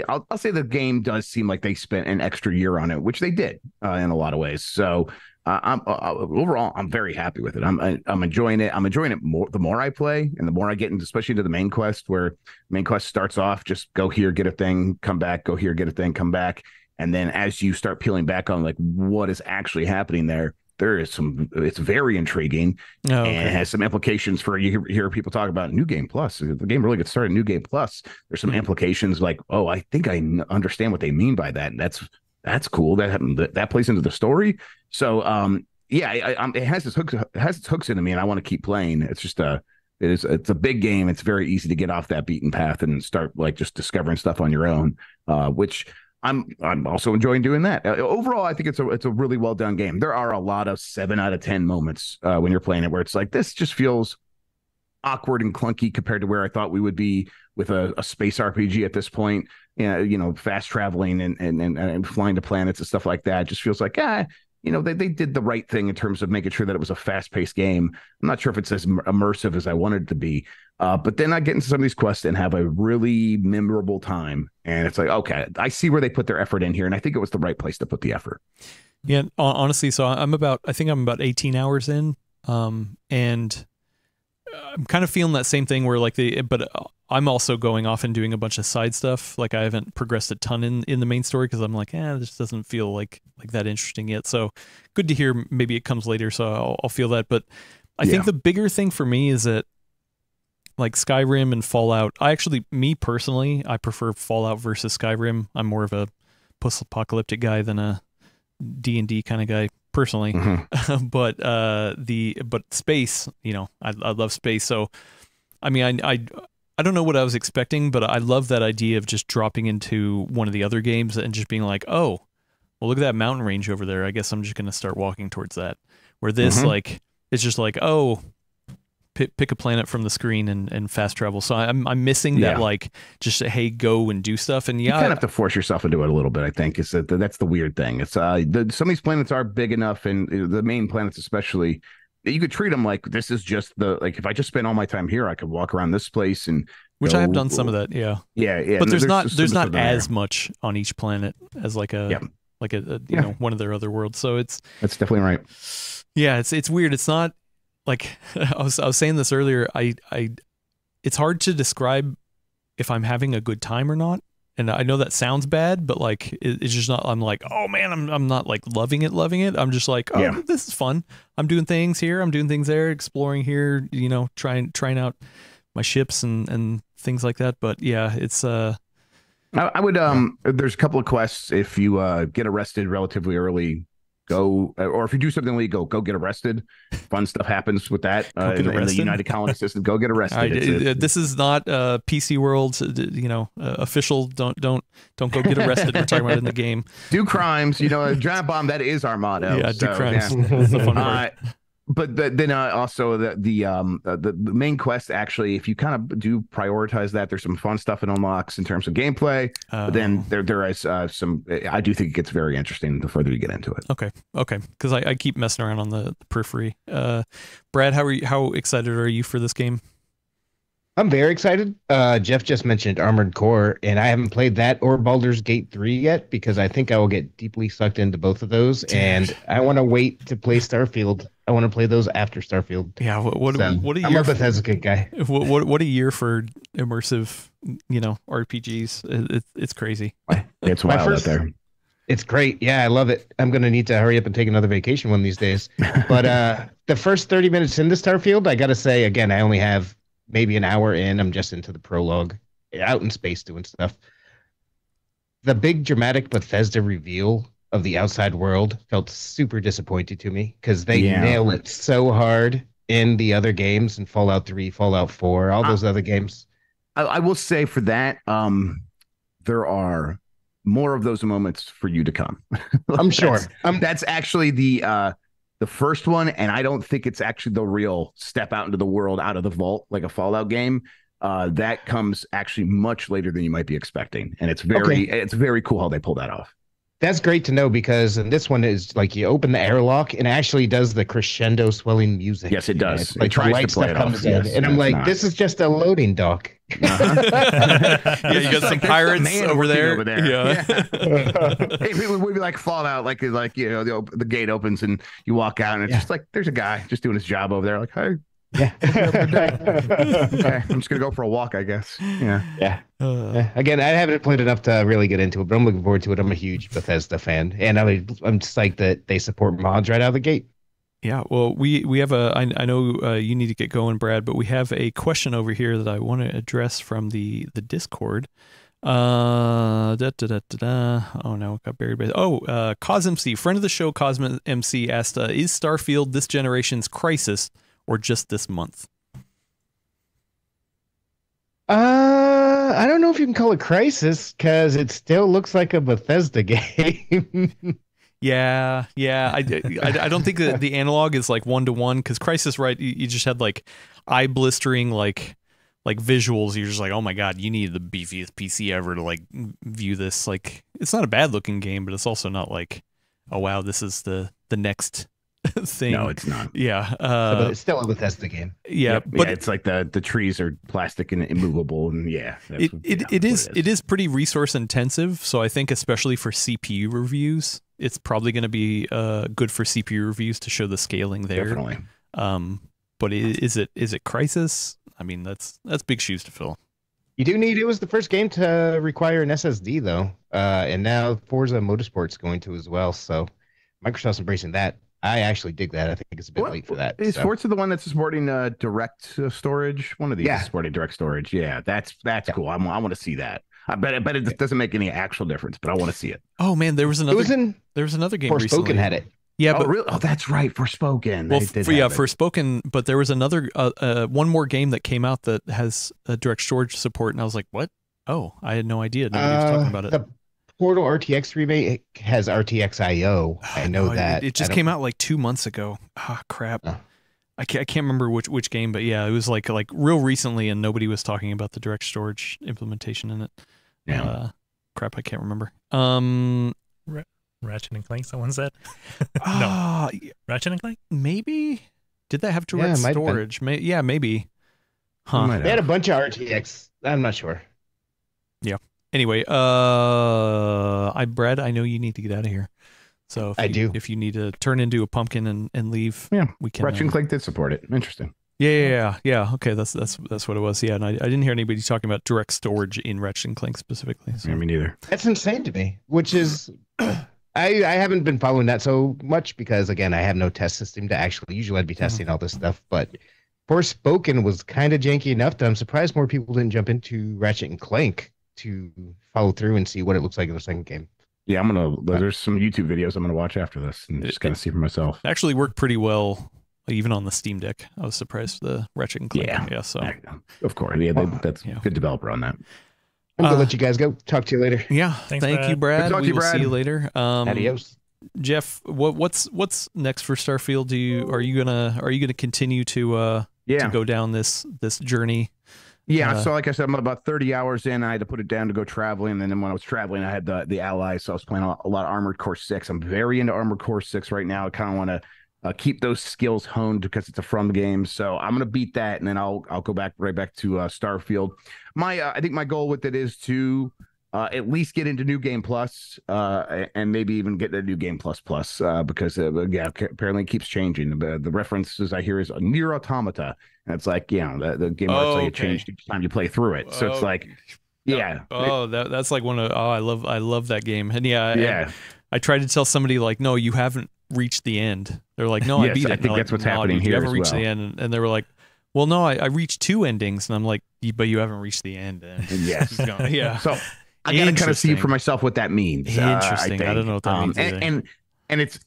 I'll say the game does seem like they spent an extra year on it, which they did in a lot of ways. So overall, I'm very happy with it. I'm enjoying it. I'm enjoying it more the more I play and the more I get into, especially into the main quest, where main quest starts off just go here, get a thing, come back, go here, get a thing, come back. And then as you start peeling back on like what is actually happening there is it's very intriguing. And it has some implications for you hear people talk about New Game Plus. If the game really gets started, New Game Plus, there's some implications like, oh, I think I understand what they mean by that. And that's cool. That plays into the story. So it has its hooks into me, and I want to keep playing. It's just it's a big game. It's very easy to get off that beaten path and start like just discovering stuff on your own, which I'm also enjoying doing that. Overall, I think it's a really well done game. There are a lot of 7 out of 10 moments when you're playing it where it's like, this just feels awkward and clunky compared to where I thought we would be with a space RPG at this point. You know, fast traveling and flying to planets and stuff like that. It just feels like, you know, they did the right thing in terms of making sure that it was a fast-paced game. I'm not sure if it's as immersive as I wanted it to be. But then I get into some of these quests and have a really memorable time. And it's like, okay, I see where they put their effort in here. And I think it was the right place to put the effort. Yeah, honestly, so I think I'm about 18 hours in. And I'm kind of feeling that same thing where like but I'm also going off and doing a bunch of side stuff. Like I haven't progressed a ton in the main story because I'm like, this doesn't feel like that interesting yet. So good to hear. Maybe it comes later, so I'll feel that. But I think the bigger thing for me is that like Skyrim and Fallout, me personally, I prefer Fallout versus Skyrim. I'm more of a post-apocalyptic guy than a D&D kind of guy personally. But space, you know, I love space. So I mean, I don't know what I was expecting, but I love that idea of just dropping into one of the other games and just being like, oh, well, look at that mountain range over there. I guess I'm just going to start walking towards that. Where this like it's just like, oh, pick a planet from the screen and fast travel. So I'm missing that, like, just hey, go and do stuff. And you kind of have to force yourself into it a little bit. I think is that's the weird thing. It's some of these planets are big enough, and the main planets especially, that you could treat them like this is just like if I just spend all my time here, I could walk around this place and which I have done some of that. Yeah. But there's not as much on each planet as like a you know, one of their other worlds. So that's definitely right. Yeah, it's weird. It's not like I was saying this earlier. It's hard to describe if I'm having a good time or not. And I know that sounds bad, but like it's just not. I'm like, oh man, I'm not like loving it. I'm just like, oh, this is fun. I'm doing things here. I'm doing things there. Exploring here. You know, trying out my ships and things like that. But yeah, it's I would there's a couple of quests if you get arrested relatively early. Go, or if you do something illegal, go get arrested. Fun stuff happens with that in the United Colony System. Go get arrested. This is not PC World, you know, official. Don't go get arrested. We're talking about it in the game. Do crimes, you know, giant bomb. That is our motto. Yeah, do crimes. Yeah. That's the fun part. But then also the main quest, actually, if you kind of do prioritize that, there's some fun stuff it unlocks in terms of gameplay. But then there is some. I do think it gets very interesting the further you get into it. Okay, because I keep messing around on the periphery. Brad, how excited are you for this game? I'm very excited. Jeff just mentioned Armored Core, and I haven't played that or Baldur's Gate 3 yet because I think I will get deeply sucked into both of those. And I want to wait to play Starfield. I want to play those after Starfield. Yeah, what a year! I'm a Bethesda guy. What a year for immersive, you know, RPGs. It's crazy. It's wild out there. It's great. Yeah, I love it. I'm gonna need to hurry up and take another vacation one of these days. But the first 30 minutes into Starfield, I gotta say again, I only have maybe an hour in. I'm just into the prologue, out in space doing stuff. The big dramatic Bethesda reveal of the outside world felt super disappointing to me because they nail it so hard in the other games in Fallout 3, Fallout 4, all those other games. I will say for that, there are more of those moments for you to come. I'm sure. That's actually the first one, and I don't think it's actually the real step out into the world, out of the vault, like a Fallout game. That comes actually much later than you might be expecting, and it's very cool how they pull that off. That's great to know because in this one is like you open the airlock and it actually does the crescendo swelling music. Yes, it does. It's like the light stuff comes in, and I'm like, this is just a loading dock. Yeah, you got some pirates over there. Yeah. It would be like Fallout, like you know, the gate opens and you walk out, and it's just like there's a guy just doing his job over there. Like, hey. Yeah. Okay, I'm just gonna go for a walk, I guess. Yeah. Again, I haven't played enough to really get into it, but I'm looking forward to it. I'm a huge Bethesda fan, and I'm just like that they support mods right out of the gate. Yeah, well, we have I know you need to get going, Brad, but we have a question over here that I want to address from the Discord. Oh no, it got buried by. CosMC, friend of the show, CosMC asked, "Is Starfield this generation's Crisis, or just this month?" I don't know if you can call it Crisis because it still looks like a Bethesda game. Yeah. I don't think that the analog is like 1-to-1 because Crisis, right? You just had like eye blistering like visuals. You're just like, oh my god, you need the beefiest PC ever to like view this. Like, it's not a bad looking game, but it's also not like, oh wow, this is the next thing. No, it's not. Yeah, but it's still a Bethesda game. Yeah, but it's like the trees are plastic and immovable, and it is pretty resource intensive. So I think especially for CPU reviews, it's probably going to be good for CPU reviews to show the scaling there. Definitely. But is it Crisis? I mean, that's big shoes to fill. You do need. It was the first game to require an SSD though, and now Forza Motorsport's going to as well. So Microsoft's embracing that. I actually dig that. I think it's a bit late for that. Is Forza the one that's supporting direct storage? One of these is supporting direct storage. Yeah, that's cool. I want to see that. I bet it doesn't make any actual difference, but I want to see it. Oh man, there was another game Forspoken had it. Yeah, but really? Oh, that's right, Forspoken. Well, Forspoken, but there was another one more game that came out that has direct storage support, and I was like, what? Oh, I had no idea. Nobody was talking about it. The Portal RTX remake has RTX IO. I know that. It just came out like 2 months ago. Ah, crap. Oh. I can't remember which game, but yeah, it was like real recently, and nobody was talking about the direct storage implementation in it. Yeah. Crap, I can't remember. Ratchet and Clank, someone said. No. Ratchet and Clank? Maybe. Did that have direct storage? Maybe. Huh. They had a bunch of RTX. I'm not sure. Yeah. Anyway, Brad, I know you need to get out of here. So if you need to turn into a pumpkin and leave, we can. Ratchet and Clank did support it. Interesting. Yeah. Okay, that's what it was. Yeah, and I didn't hear anybody talking about direct storage in Ratchet and Clank specifically. So. Yeah, me neither. That's insane to me. Which is, I haven't been following that so much because again, I have no test system to actually. Usually, I'd be testing all this stuff, but Forspoken was kind of janky enough that I'm surprised more people didn't jump into Ratchet and Clank to follow through and see what it looks like in the second game. Yeah, there's some YouTube videos I'm gonna watch after this and just kind of see for myself. It actually worked pretty well, even on the Steam Deck. I was surprised the Ratchet and Clank. Yeah. So of course, that's good developer on that. I'm gonna let you guys go. Talk to you later. Yeah, thank you, Brad. Talk to you, Brad. See you later. Adios. Jeff, what's next for Starfield? Are you gonna continue to go down this journey? Yeah, so like I said, I'm about 30 hours in. I had to put it down to go traveling, and then when I was traveling, I had the Allies, so I was playing a lot of Armored Core 6. I'm very into Armored Core 6 right now. I kind of want to keep those skills honed because it's a From game. So I'm gonna beat that, and then I'll go right back to Starfield. I think my goal with it is to at least get into New Game Plus, and maybe even get the New Game Plus because apparently it keeps changing. The references I hear is a Nier Automata, and it's like the game art's like it changed each time you play through it. So it's like Yeah. Oh, that's like one of I love that game. And yeah, Yeah. I tried to tell somebody like, no, you haven't reached the end. They're like, no, I Yes, beat it. I And think they're that's like, what's "No, happening dude, you here haven't as reached well." the end. And they were like, well, no, I reached 2 endings. And I'm like, but you haven't reached the end. And Yes. yeah. So I gotta kind of see Interesting. for myself what that means. Interesting. I don't know what that means either. And it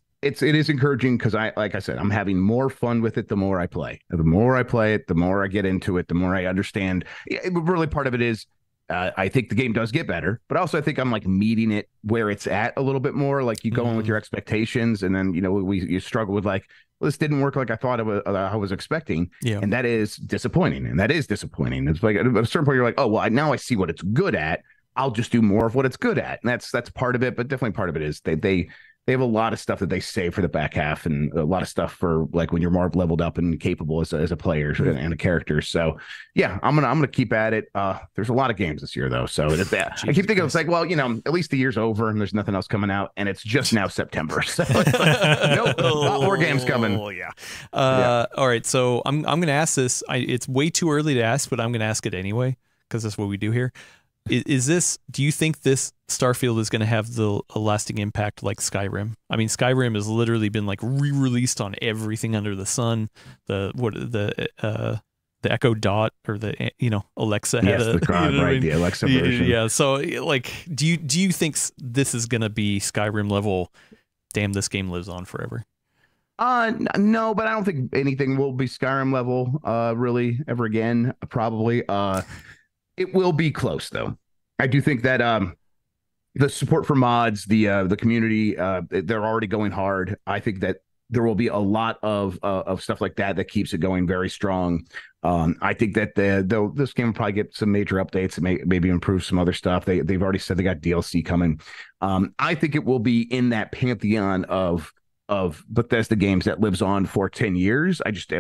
is encouraging because like I said, I'm having more fun with it the more I play. The more I play it, the more I get into it, the more I understand. Really, part of it is I think the game does get better, but also I think I'm like meeting it where it's at a little bit more. Like you go in with your expectations, and then you struggle with like, well, this didn't work like I thought I was expecting, and that is disappointing. It's like at a certain point you're like, oh well, now I see what it's good at. I'll just do more of what it's good at, and that's part of it. But definitely part of it is they have a lot of stuff that they save for the back half, and a lot of stuff for like when you're more leveled up and capable as a player and a character. So yeah, I'm gonna keep at it. There's a lot of games this year though, so I keep thinking it's like, well, at least the year's over and there's nothing else coming out, and it's just now September, so nope, a lot more games coming. Oh yeah. All right, so I'm gonna ask this. It's way too early to ask, but I'm gonna ask it anyway because that's what we do here. Do you think this Starfield is going to have a lasting impact like Skyrim? I mean, Skyrim has literally been like re-released on everything under the sun. The Echo Dot or the Alexa had the Alexa version. Yeah. So like, do you think this is going to be Skyrim level? Damn, this game lives on forever. No, but I don't think anything will be Skyrim level really ever again. Probably. It will be close, though. I do think that the support for mods, the community, they're already going hard. I think that there will be a lot of stuff like that keeps it going very strong. I think that this game will probably get some major updates and maybe improve some other stuff. They've already said they got DLC coming. I think it will be in that pantheon of Bethesda games that lives on for 10 years. I just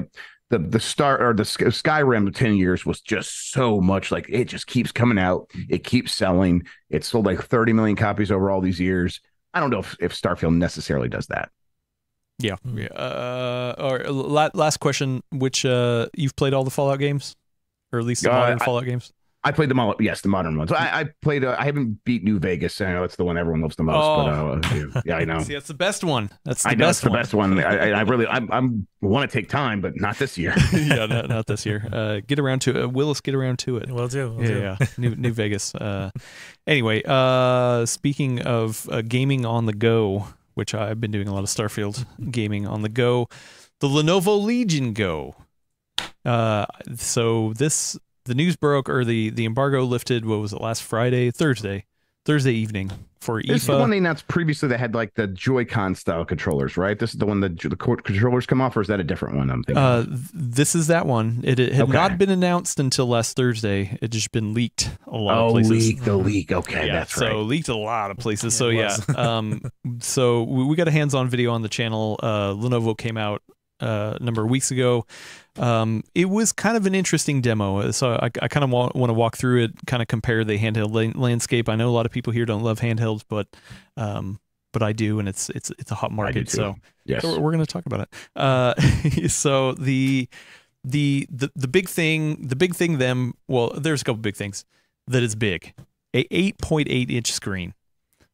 the Skyrim 10 years was just so much, like it just keeps coming out. It keeps selling. It sold like 30 million copies over all these years. I don't know if Starfield necessarily does that. Yeah. Or last question, which you've played all the Fallout games, or at least the modern Fallout games? I played them all. Yes, the modern ones. I played. I haven't beat New Vegas. I know it's the one everyone loves the most. Oh. But yeah, I know. See, that's the best one. That's the best one. I really want to take time, but not this year. Yeah, not this year. Get around to it. Willis, get around to it. Will do. Yeah. New Vegas. Anyway, speaking of gaming on the go, which I've been doing a lot of Starfield gaming on the go, the Lenovo Legion Go. The news broke, or the embargo lifted, what was it, last Thursday evening for IFA. This is the one they announced previously that had like the Joy-Con style controllers, right? This is the one that the controllers come off, or is that a different one I'm thinking? This is that one. It had not been announced until last Thursday. It had just been leaked a lot of places. The leak. Okay, yeah, that's right. So leaked a lot of places. So we got a hands-on video on the channel. Lenovo came out a number of weeks ago. It was kind of an interesting demo, so I kind of want to walk through it, kind of compare the handheld landscape. I know a lot of people here don't love handhelds, but I do, and it's a hot market. So yes, so we're going to talk about it. So the big thing, well, there's a couple big things that is big. A 8.8 inch screen,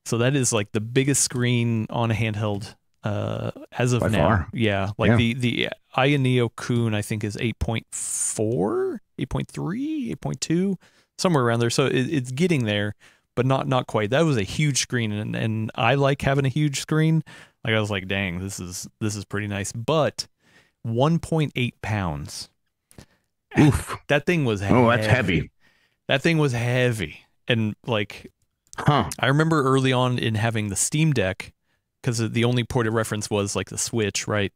so that is like the biggest screen on a handheld as of by now. Far. Yeah, like the Aya Neo Kun, I think, is 8.4, 8.3, 8.2, somewhere around there. So it's getting there, but not quite. That was a huge screen, and I like having a huge screen. Like I was like, dang, this is pretty nice. But 1.8 pounds. Oof. That thing was heavy. Oh, that's heavy. That thing was heavy. And like, I remember early on in having the Steam Deck, because the only port of reference was like the Switch, right?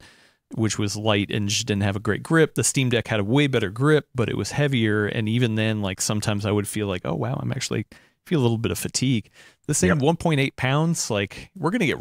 Which was light and just didn't have a great grip. The Steam Deck had a way better grip, but it was heavier. And even then, like sometimes I would feel like, oh wow, I'm actually feel a little bit of fatigue. This thing, 1.8 pounds, like we're gonna get